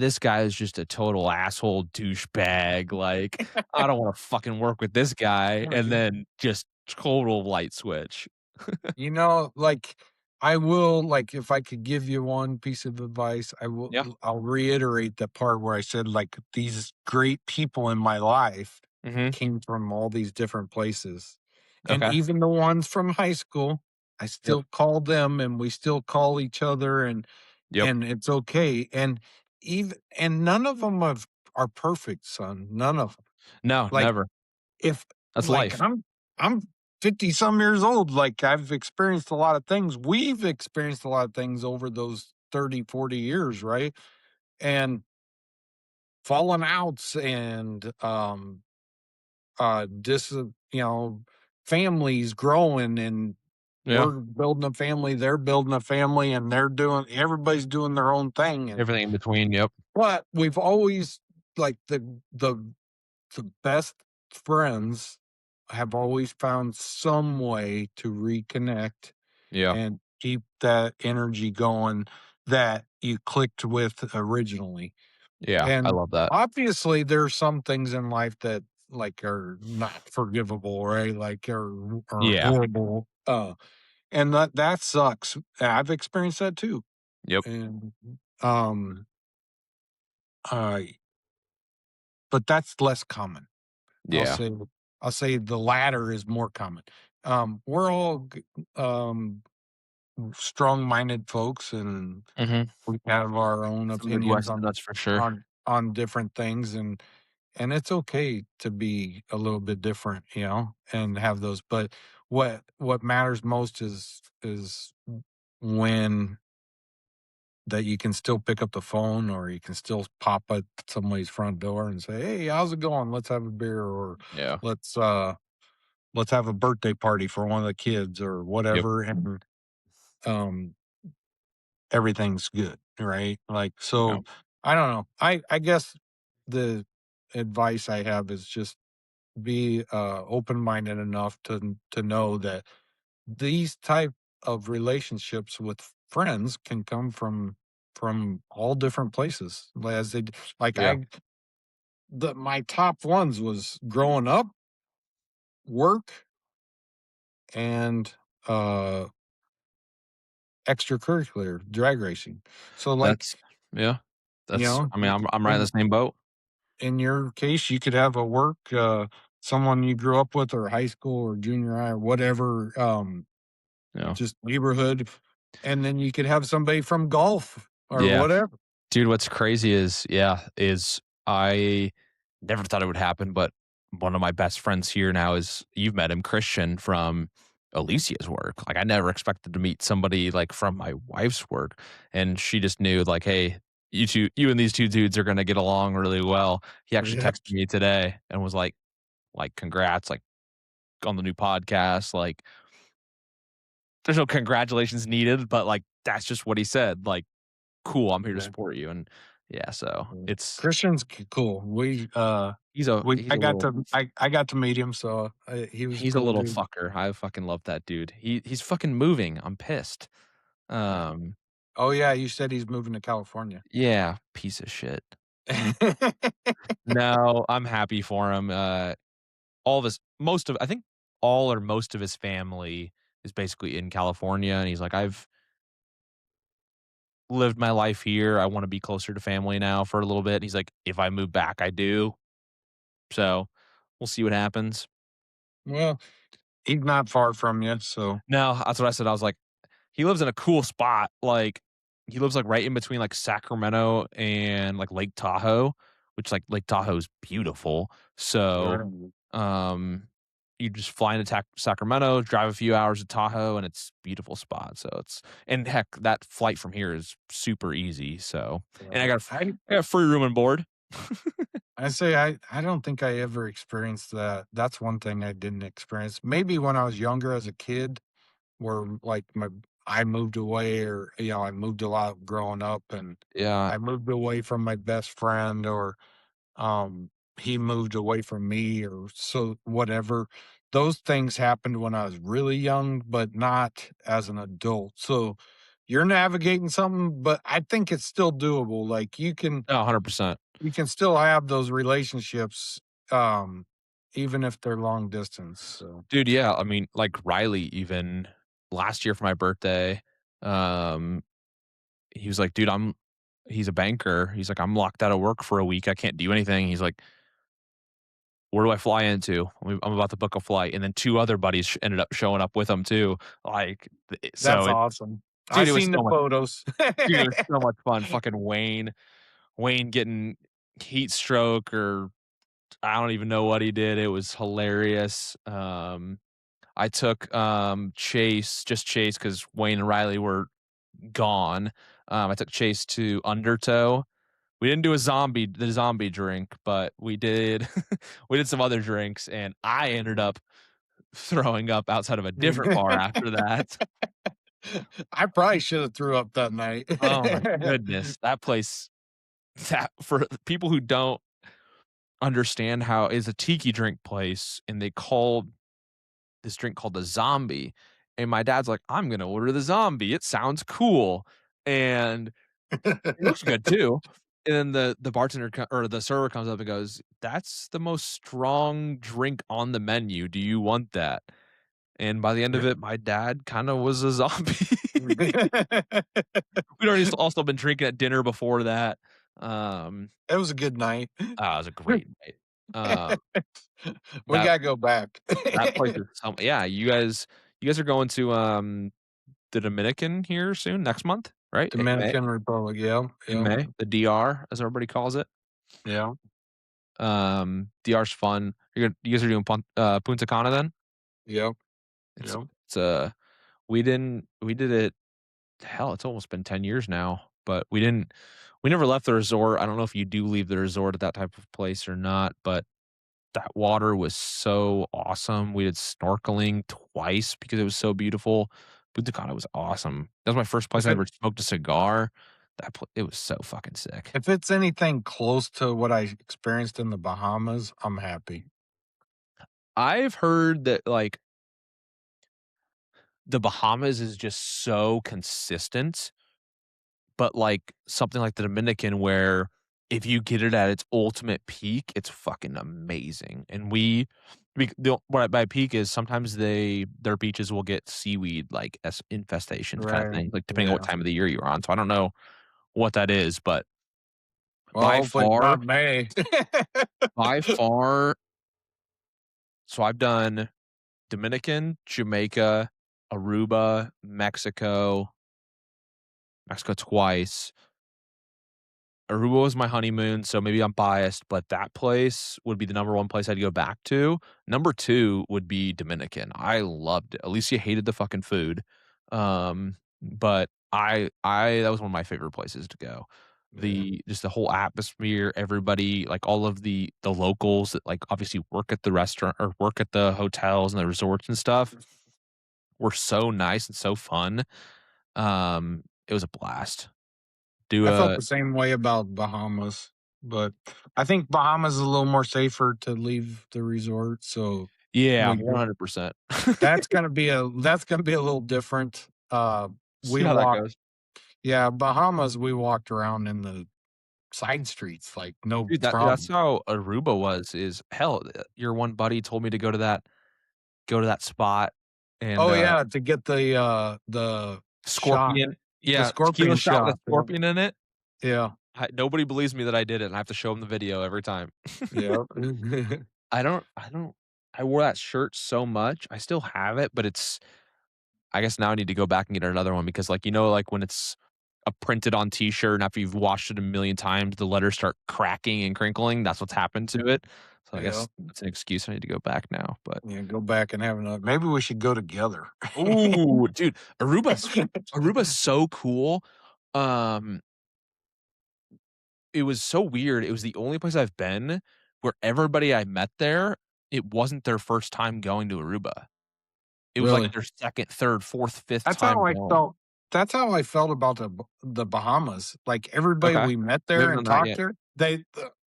this guy is just a total asshole douchebag. Like, I don't want to fucking work with this guy. And then just Total light switch. You know, like, I will like, if I could give you one piece of advice, Yeah. I'll reiterate the part where I said, like, these great people in my life Mhm. came from all these different places. And Okay. even the ones from high school, I Yep. still call them and we still call each other Yep. and it's okay. And none of them are perfect, son. None of them. No, Like, never. if That's like, life. I'm 50 some years old, like, I've experienced a lot of things. We've experienced a lot of things over those 30, 40 years, right? And falling outs and, families growing and Yeah. we're building a family, they're building a family, and everybody's doing their own thing, and Everything in between, yep. but we've always like the best friends have always found some way to reconnect Yeah. and keep that energy going that you clicked with originally. Yeah, I And love that. obviously, there's some things in life that like are not forgivable, right? Like are Yeah. horrible. And that sucks. I've experienced that too. Yep. And um uh but that's less common. I'll Yeah. say I'll say the latter is more common. We're all um, strong-minded folks, and Mhm. we have our own Some opinions Midwestern, that's for sure. on different things, and it's okay to be a little bit different, and have those. But what matters most is when that you can still pick up the phone or you can still pop at somebody's front door and say, "Hey, how's it going? Let's have a beer," or Yeah. let's uh let's have a birthday party for one of the kids or Yep. whatever, and um everything's good, right? Like, Yeah. so I don't know. I guess the advice I have is just be open-minded enough to know that these type of relationships with friends can come from all different places. Like Yeah. my top ones was growing up, work, and uh extracurricular drag racing. So, like, That's yeah. you That's know, I mean, I'm right in the in same boat. in your case, you could have a work, someone you grew up with or high school or junior high or whatever, Yeah. just neighborhood, and then you could have somebody from golf or Yeah. whatever. Dude, what's crazy is I never thought it would happen, but one of my best friends here now is you've met him, Christian from Alicia's work. Like I never expected to meet somebody like from my wife's work. And she just knew like, hey, you and these two dudes are gonna get along really well. He actually Yeah. texted me today and was like, congrats, like on the new podcast. Like, there's no congratulations needed, but like that's just what he said. Like, cool, I'm here to Yeah. support you. And yeah, so Mm. it's Christian's cool. he's a little I got to meet him, so he was a he's a cool little dude. fucker. I fucking love that dude. He's fucking moving. I'm pissed. Yeah. Um, Oh, yeah, you said he's moving to California. yeah, piece of shit. No, I'm happy for him. All of his most of I think all or most of his family is basically in California, and he's like, I've lived my life here. I want to be closer to family now for a little bit. He's like, if I move back, I do. So we'll see what happens. Well, he's not far from you, so No, that's what I said. I was like, he lives in a cool spot, like, he lives, like, right in between, like, Sacramento and, like, Lake Tahoe, which, like, Lake Tahoe is beautiful, so, sure. um, you just fly into Sacramento, drive a few hours to Tahoe, and it's beautiful spot, so it's and heck, that flight from here is super easy, so and Yeah. I got free room and board. I say I don't think I ever experienced that. That's one thing I didn't experience. Maybe when I was younger as a kid, where like my I moved away, or I moved a lot growing up, and Yeah. I moved away from my best friend, or he moved away from me, or so whatever. Those things happened when I was really young, but not as an adult. So you're navigating something, but I think it's still doable. Like, No, 100%. you can still have those relationships, um, even if they're long distance, so Dude, yeah, I mean, like, Riley even last year for my birthday, um, he was like, "Dude, he's a banker." He's like, "I'm locked out of work for a week, I can't do anything." He's like, "Where do I fly into?" I'm about to book a flight, and then 2 other buddies ended up showing up with him too, like, that's so it awesome. I dude, it was seen the so much photos. dude, it was so much fun, fucking Wayne getting heat stroke or I don't even know what he did, it was hilarious, I took, Chase, just Chase, because Wayne and Riley were gone. I took Chase to Undertow. We didn't do the zombie drink, but we did we did some other drinks, and I ended up throwing up outside of a different bar after that. I probably should have threw up that night. Oh my goodness. That place that for people who don't understand how is a tiki drink place, and they called this drink called the Zombie, and my dad's like, "I'm gonna order the Zombie, it sounds cool," and it looks good too. And then the bartender or the server comes up and goes, "That's the most strong drink on the menu, do you want that?" And by the end of it, my dad kinda was a zombie. We'd already also been drinking at dinner before that. Um, It was a good night. it was a great night. Uh, We that gotta go back. that place is yeah, you guys are going to, the Dominican here soon, next month, right? In May? Dominican Republic, yeah, In yeah, May? The DR, as everybody calls it. yeah, DR's fun. You guys are doing Punta Cana then? yep, It's yep. it's, we did it hell, it's almost been 10 years now, but we never left the resort. I don't know if you do leave the resort at that type of place or not, but that water was so awesome. We did snorkeling twice because it was so beautiful. Punta Cana was awesome. That was my first place If I it ever smoked a cigar. It was so fucking sick. if it's anything close to what I experienced in the Bahamas, I'm happy. I've heard that, like, the Bahamas is just so consistent, but, like, something like the Dominican where if you get it at its ultimate peak, it's fucking amazing, and what by peak is sometimes their beaches will get seaweed, like, as infestations kinda Right, thing, like, depending on what yeah. time of the year you're on, so I don't know what that is, but Well, by hopefully it's far not May. by far so I've done Dominican, Jamaica, Aruba, Mexico twice. Aruba was my honeymoon, so maybe I'm biased, but that place would be the number 1 place I'd go back to. Number 2 would be Dominican. I loved it. Alicia hated the fucking food. But I that was one of my favorite places to go. Yeah. Just the whole atmosphere, everybody, like all of the locals that like obviously work at the restaurant or work at the hotels and the resorts and stuff were so nice and so fun. It was a blast. Do I felt a the same way about Bahamas, but I think Bahamas is a little more safer to leave the resort, so Yeah, we 100%. that's gonna be a little different. We See how that walked goes. yeah, Bahamas, we walked around in the side streets, like, no Dude, that's problem. how Aruba was, is hell, your one buddy told me to go to that spot and, Oh, yeah, to get the shot, scorpion the yeah, tequila scorpion shot with shot, a scorpion in it. yeah, Nobody believes me that I did it, and I have to show 'em the video every time. yeah. I wore that shirt so much, I still have it, but I guess now I need to go back and get another one because, like, like, when it's a printed on t-shirt and after you've washed it a million times, the letters start cracking and crinkling, that's what's happened to it. So I Yeah, guess that's an excuse I need to go back now, but yeah, go back and have another maybe we should go together. ooh, dude, Aruba's so cool. Um, it was so weird. It was the only place I've been where everybody I met there, it wasn't their first time going to Aruba. It was like Really? their 2nd, 3rd, 4th, 5th That's time how I going. felt that's how I felt about the Bahamas, like, everybody Okay. we met We there haven't and done that talked yet. to,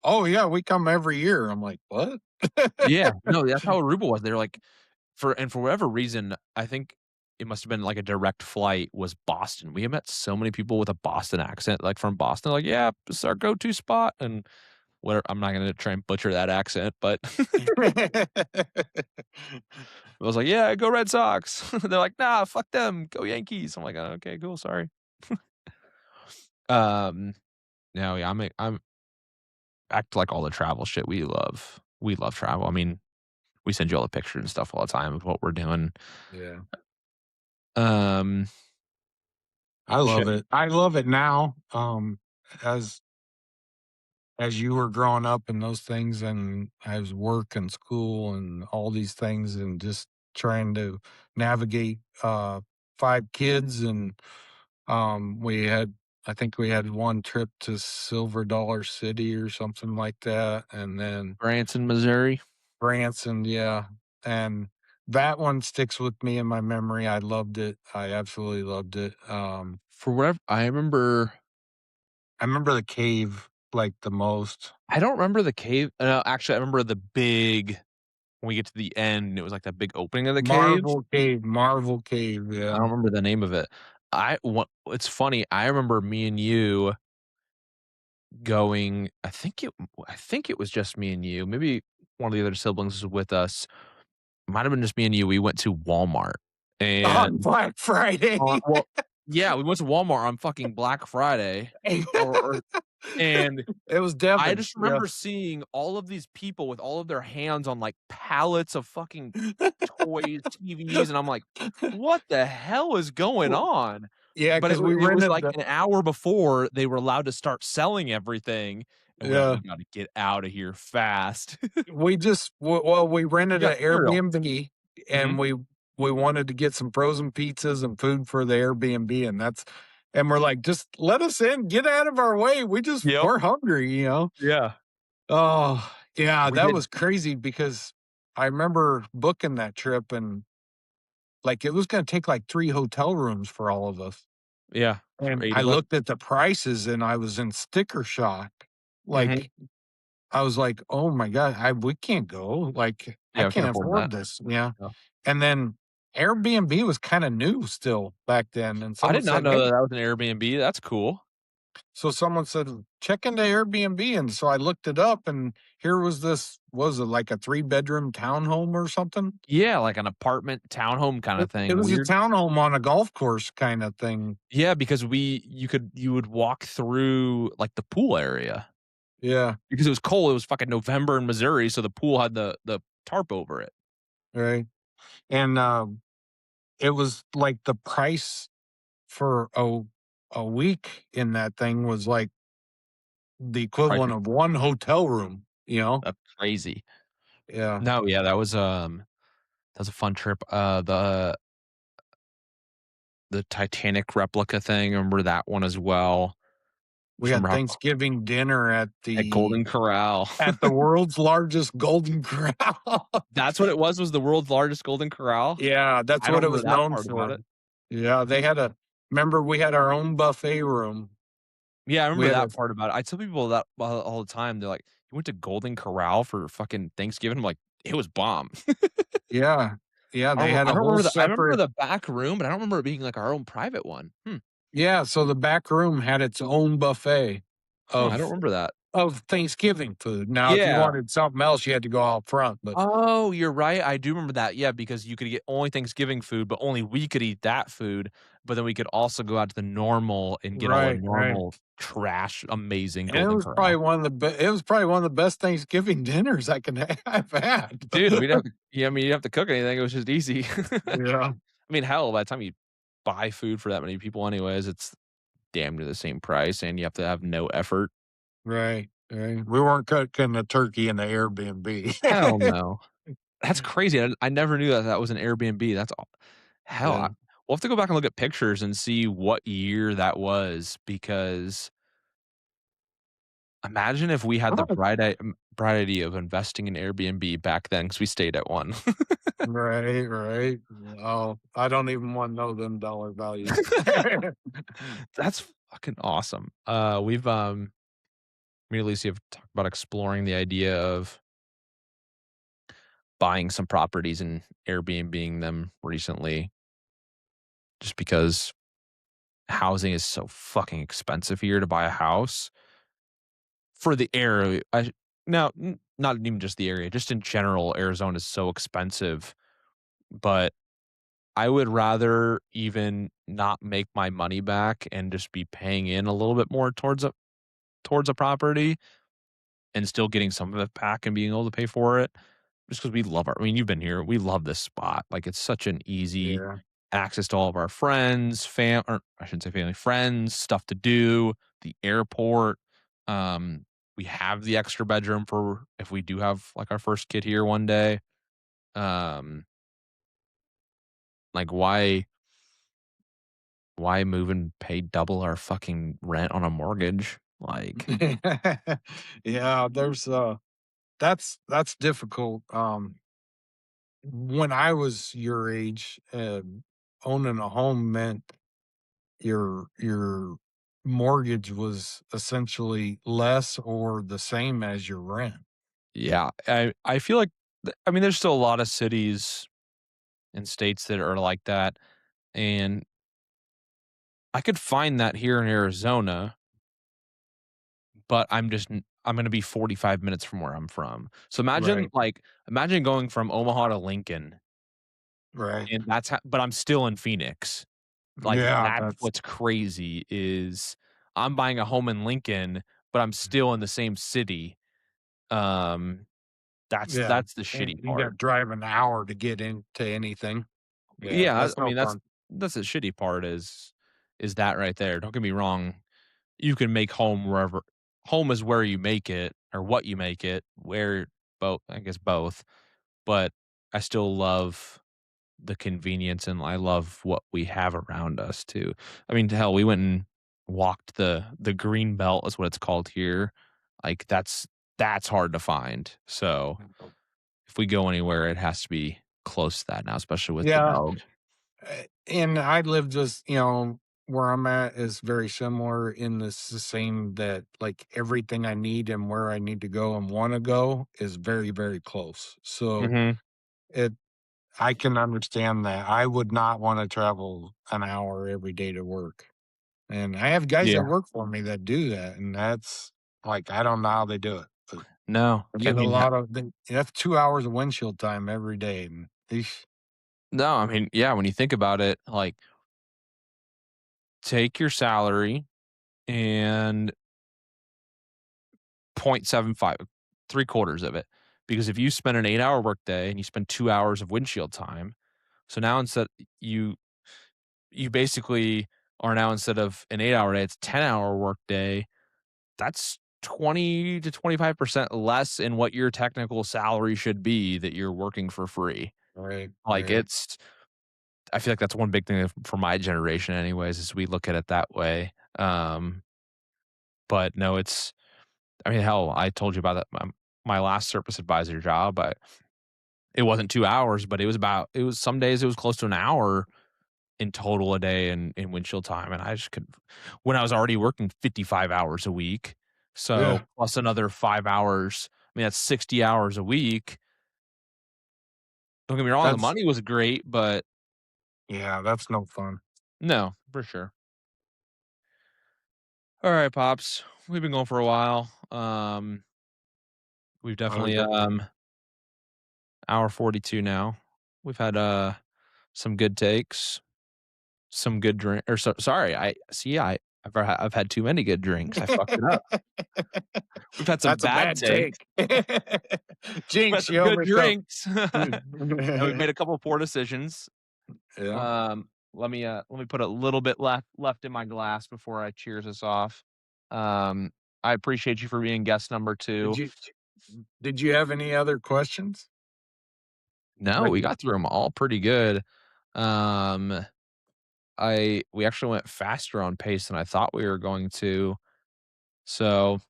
"Oh, yeah, we come every year." I'm like, "What?" Yeah, no, that's how Aruba was. They were like for whatever reason, I think it must have been like a direct flight was Boston. We have met so many people with a Boston accent, like from Boston, like, "Yeah, this is our go-to spot," and where I'm not gonna try and butcher that accent, but I was like, "Yeah, go Red Sox." They're like, "Nah, fuck them, go Yankees." I'm like, "Oh, okay, cool, sorry." Um, no, yeah, I'm back to, like, all the travel shit we love. We love travel. I mean, we send you all the pictures and stuff all the time of what we're doing. Yeah. Um, I shit. love it. I love it now. As as you were growing up and those things and as work and school and all these things and just trying to navigate 5 kids and we had I think we had one trip to Silver Dollar City or something like that, and then Branson, Missouri. Branson, yeah. And that one sticks with me in my memory. I loved it. I absolutely loved it. For whatever I remember I remember the cave like the most. I don't remember the cave actually, I remember the big when we get to the end, and it was like that big opening of the cave. Marvel Cave, I yeah. don't remember the name of it. It's funny, I remember me and you going I think it was just me and you, maybe one of the other siblings was with us. Might have been just me and you, we went to Walmart, On and, Black Friday. well yeah, we went to Walmart on fucking Black Friday, or and It was I Devin, just yeah. remember seeing all of these people with all of their hands on, like, pallets of fucking toys, TVs, and I'm like, "What the hell is going Well, on?" yeah, But because we it was rented like the an hour before they were allowed to start selling everything, and we're like, yeah. "We gotta get out of here fast." We just well, we We rented got an cereal. Airbnb, Mhm. and we wanted to get some frozen pizzas and food for the Airbnb, and we're like, "Just let us in, get out of our way, Yep. we're hungry," you know? Yeah. Oh, yeah, We that did was crazy because I remember booking that trip and, like, it was gonna take, like, 3 hotel rooms for all of us, yeah, for and 8 I of us. looked at the prices and I was in sticker shock. Mhm. Like, I was like, "Oh my god, I we can't go, like, I Yeah, we can't can't afford afford that. this." Yeah, No. and then Airbnb was kinda new still back then, and I someone did not said, know "Hey." that that was an Airbnb, that's cool. So someone said, "Check into Airbnb," and so I looked it up, and here was this was it like a three-bedroom townhome or something? Yeah, like an apartment townhome kinda It thing, was a weird. townhome on a golf course kinda thing. Yeah, because you would walk through, like, the pool area. Yeah, Because it was cold, it was fucking November in Missouri, so the pool had the tarp over it. right, and, it was like the price for a week in that thing was like the Price equivalent of one hotel room, you know? That's crazy. Yeah. No, yeah, that was a fun trip. The Titanic replica thing, I remember that one as well. We Just had remember how Thanksgiving dinner at Golden Corral. at the world's largest Golden Corral. That's what it was the world's largest Golden Corral? Yeah, that's I what don't it remember was that known part about for. it. Yeah, they had a remember we had our own buffet room. Yeah, I We remember had a that part about it. I tell people that all the time, they're like, "You went to Golden Corral for fucking Thanksgiving?" I'm like, "It was bomb." yeah. Yeah, they had I a don't whole remember I remember separate the back room, but I don't remember it being, like, our own private one. Hmm. yeah, so the back room had its own buffet Huh, I don't of remember that. Thanksgiving food. Now, if you Yeah. wanted something else, you had to go out front, but Oh, you're right, I do remember that, yeah, because you could get only Thanksgiving food, but only we could eat that food, but then we could also go out to the normal and get all the right, right. normal trash, amazing And Golden Corral. it was probably one of the best Thanksgiving dinners I can have had. Dude, we didn't have to yeah, I mean, you didn't have to cook anything, it was just easy. Yeah, I mean, hell, by the time you buy food for that many people anyways, it's damn near the same price, and you have to have no effort. right, right. We weren't cooking a turkey in the Hell Airbnb. no. That's crazy, I never knew that that was an Airbnb, that's aw hell, Yeah. we'll have to go back and look at pictures and see what year that was, because imagine if we had the Oh, bright idea of investing in Airbnb back then, because we stayed at one. right, right. Oh, I don't even wanna know them dollar values. That's fucking awesome. Me and Lucy have talked about exploring the idea of buying some properties and Airbnb-ing them recently, just because housing is so fucking expensive here to buy a house. for the area. Now, not even just the area, just in general, Arizona is so expensive, but I would rather even not make my money back and just be paying in a little bit more towards a property and still getting some of it back and being able to pay for it. Just because we love our I mean, you've been here, we love this spot, like, it's such an easy Yeah. access to all of our friends, or I shouldn't say family, friends, stuff to do, the airport, um, we have the extra bedroom for if we do have, like, our first kid here one day, um, like, why move and pay double our fucking rent on a mortgage? Like, Yeah, that's difficult. When I was your age, owning a home meant your mortgage was essentially less or the same as your rent. yeah, I feel like I mean, there's still a lot of cities and states that are like that, and I could find that here in Arizona, but I'm gonna be 45 minutes from where I'm from. So Right, imagine going from Omaha to Lincoln, right. and but I'm still in Phoenix. Like, Yeah, that's that's what's crazy is I'm buying a home in Lincoln, but I'm still in the same city. Um, yeah, that's the and shitty you part. gotta drive an hour to get into anything. Yeah, Yeah, that's I no mean, fun. that's the shitty part is that right there. Don't get me wrong, you can make home is where you make it or what you make it, where both I guess both, but I still love the convenience and I love what we have around us too. I mean, hell, we went and walked the green belt is what it's called here. Like that's hard to find. So if we go anywhere, it has to be close to that now, especially with the Yeah, dog. and I live just, where I'm at is very similar in the same that like everything I need and where I need to go and want to go is very, very close. So Mhm. it, I can understand that. I would not want to travel an hour every day to work. And I have guys that Yeah. work for me that do that. And that's like, I don't know how they do it, but No. they I get a mean, lot of, that's 2 hours of windshield time every day. And eesh, no, I mean, yeah, when you think about it, like take your salary and 0.75, three quarters of it. Because if you spend an 8-hour workday and you spend 2 hours of windshield time, so now you you basically are now instead of an 8-hour day, it's 10-hour workday. That's 20 to 25% less in what your technical salary should be that you're working for free. right, Like right. it's I feel like that's one big thing for my generation anyways, is we look at it that way. But no, I mean, hell, I told you about that my last service advisor job, it wasn't 2 hours, but it was some days it was close to an hour in total a day in windshield time, and I just could when I was already working 55 hours a week, so Yeah. plus another 5 hours, I mean, that's 60 hours a week. Don't get me wrong, the That's, money was great, but yeah, that's no fun. no, for sure. Alright, pops, we've been going for a while, we've definitely, Okay. hour 42 now. We've had, some good takes, some good drink or sorry, I see, I've had too many good drinks, I fucked it up. We've had some That's a bad bad takes. take. We've had Jinx, some you good owe some. drinks, and we've made a couple poor decisions. Yeah. Let me put a little bit left in my glass before I cheers us off. Um, I appreciate you for being guest number Did 2. you did you have any other questions? No, Like, we got through them all pretty good. Um, we actually went faster on pace than I thought we were going to. So,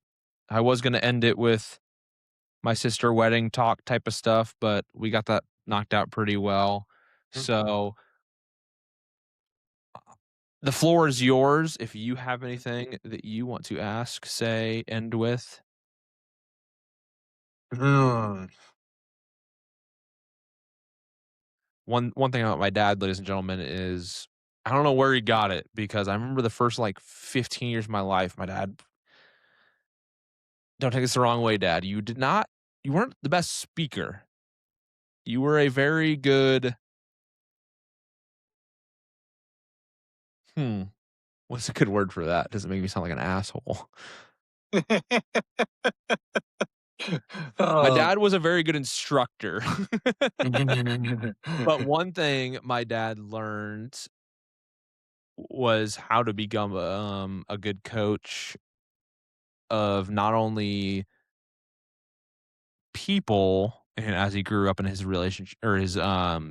I was gonna end it with my sister wedding talk type of stuff, but we got that knocked out pretty well. So, the floor is yours. If you have anything that you want to ask, say, end with. mm, One thing about my dad, ladies and gentlemen, is I don't know where he got it because I remember the first like 15 years of my life, my dad don't take this the wrong way, Dad. You weren't the best speaker. You were a very good hmm, what's a good word for that? Doesn't make me sound like an asshole. My Oh. dad was a very good instructor. But one thing my dad learned was how to become a good coach of not only people and as he grew up in his relationship or his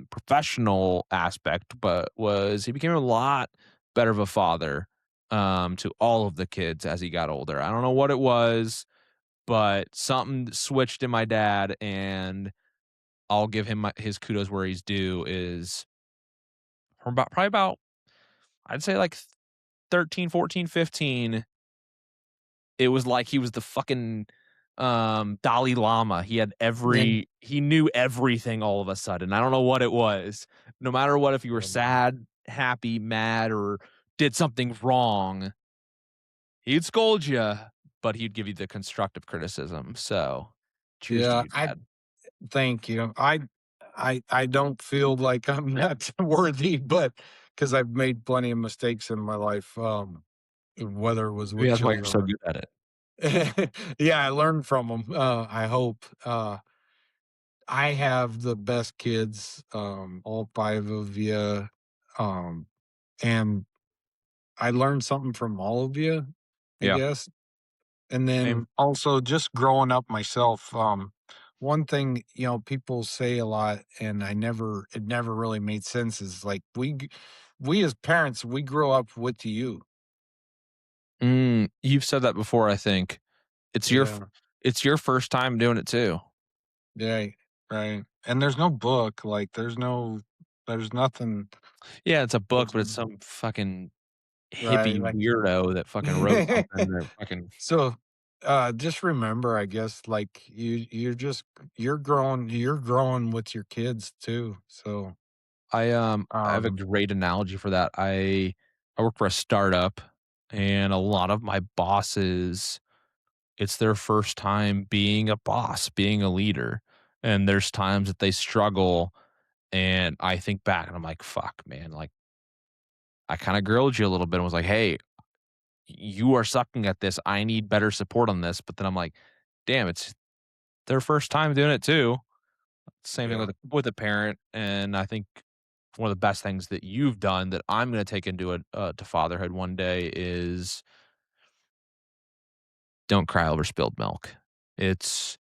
professional aspect, but was he became a lot better of a father to all of the kids as he got older. I don't know what it was, but something switched in my dad, and I'll give him his kudos where he's due is from about probably about I'd say like 13, 14, 15. It was like he was the fucking, Dalai Lama. He knew everything all of a sudden. I don't know what it was. No matter what, if you were sad, happy, mad, or did something wrong, he'd scold you, but he'd give you the constructive criticism. So, cheers to Yeah, you, I dad. thank you. I don't feel like I'm not worthy, but because I've made plenty of mistakes in my life, whether it was Maybe with that's why you're children so or good at it. yeah, I learned from them. I hope. I have the best kids, all 5 of you, um, and I learned something from all of you, I Yeah, guess. And same. then also just growing up myself, one thing, people say a lot and it never really made sense is like we as parents, we grow up with you. You've said that before, I think. It's your f Yeah. it's your first time doing it too. Yeah. Right. And there's no book, like there's nothing. Yeah, it's a book, but it's some fucking Right. hippie Like weirdo that fucking wrote something that fucking so just remember, I guess, like you're growing with your kids too. So I have a um great analogy for that. I work for a startup, and a lot of my bosses, it's their first time being a boss, being a leader, and there's times that they struggle, and I think back and I'm like, "Fuck, man," like, I kinda grilled you a little bit and was like, "Hey, you are sucking at this. I need better support on this," but then I'm like, "Damn, it's their first time doing it too." Same thing yeah. with a parent, and I think one of the best things that you've done that I'm gonna take into it, to fatherhood one day is don't cry over spilled milk. It's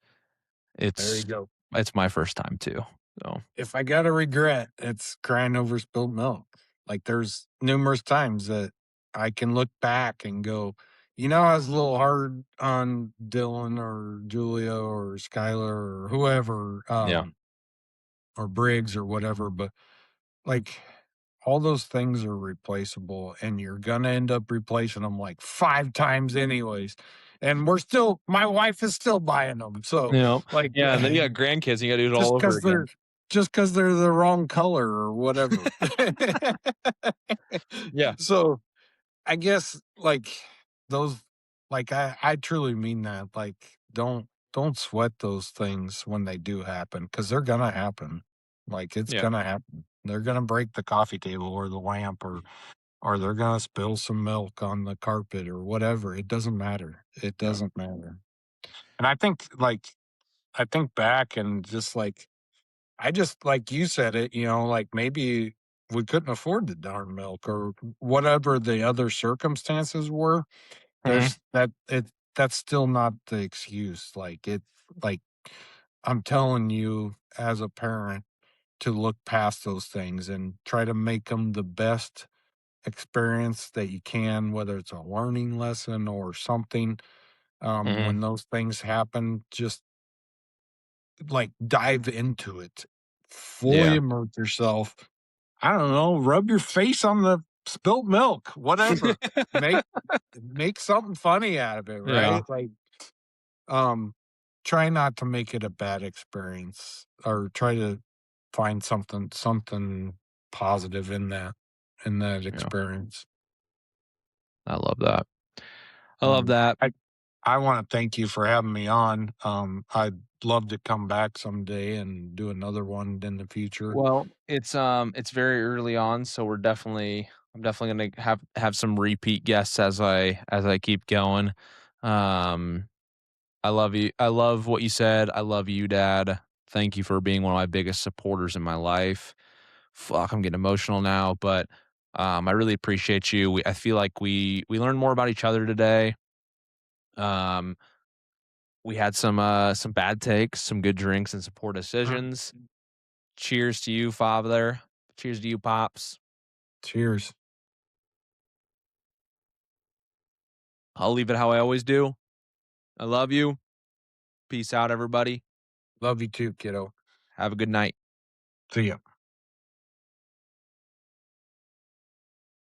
There you it's go. it's my first time too, so If I got a regret, it's crying over spilled milk. Like there's numerous times that I can look back and go, I was a little hard on Dylan or Julia or Skylar or whoever, yeah, or Briggs or whatever, but like all those things are replaceable and you're gonna end up replacing them like 5 times anyways. And my wife is still buying them. So you know? like Yeah, and then you got grandkids, you gotta do it all just over because again. they're the wrong color or whatever. Yeah, So I guess like those I truly mean that. Like don't sweat those things when they do happen because they're gonna happen. Like it's yeah, gonna happen. They're gonna break the coffee table or the lamp or they're gonna spill some milk on the carpet or whatever. It doesn't matter. It yeah, doesn't matter. And I think back and just like I just like you said it, like maybe we couldn't afford the darn milk or whatever the other circumstances were. mhm, That's still not the excuse. Like I'm telling you as a parent to look past those things and try to make them the best experience that you can, whether it's a learning lesson or something. mhm, When those things happen, just like dive into it, fully yeah, immerse yourself. I don't know, rub your face on the spilt milk, whatever. Make make something funny out of it, yeah, right? Like, um, try not to make it a bad experience or try to find something positive in that yeah, experience. I love that. I love Um, that. I want to thank you for having me on. I'd love to come back someday and do another one in the future. Well, it's very early on, so I'm definitely gonna have some repeat guests as I keep going. Um, I love you. I love what you said. I love you, Dad. Thank you for being one of my biggest supporters in my life. Fuck, I'm getting emotional now, but I really appreciate you. I feel like we learned more about each other today. Um, we had some bad takes, some good drinks, and some poor decisions. Cheers to you, father. Cheers to you, pops. Cheers. I'll leave it how I always do. I love you. Peace out, everybody. Love you too, kiddo. Have a good night. See ya.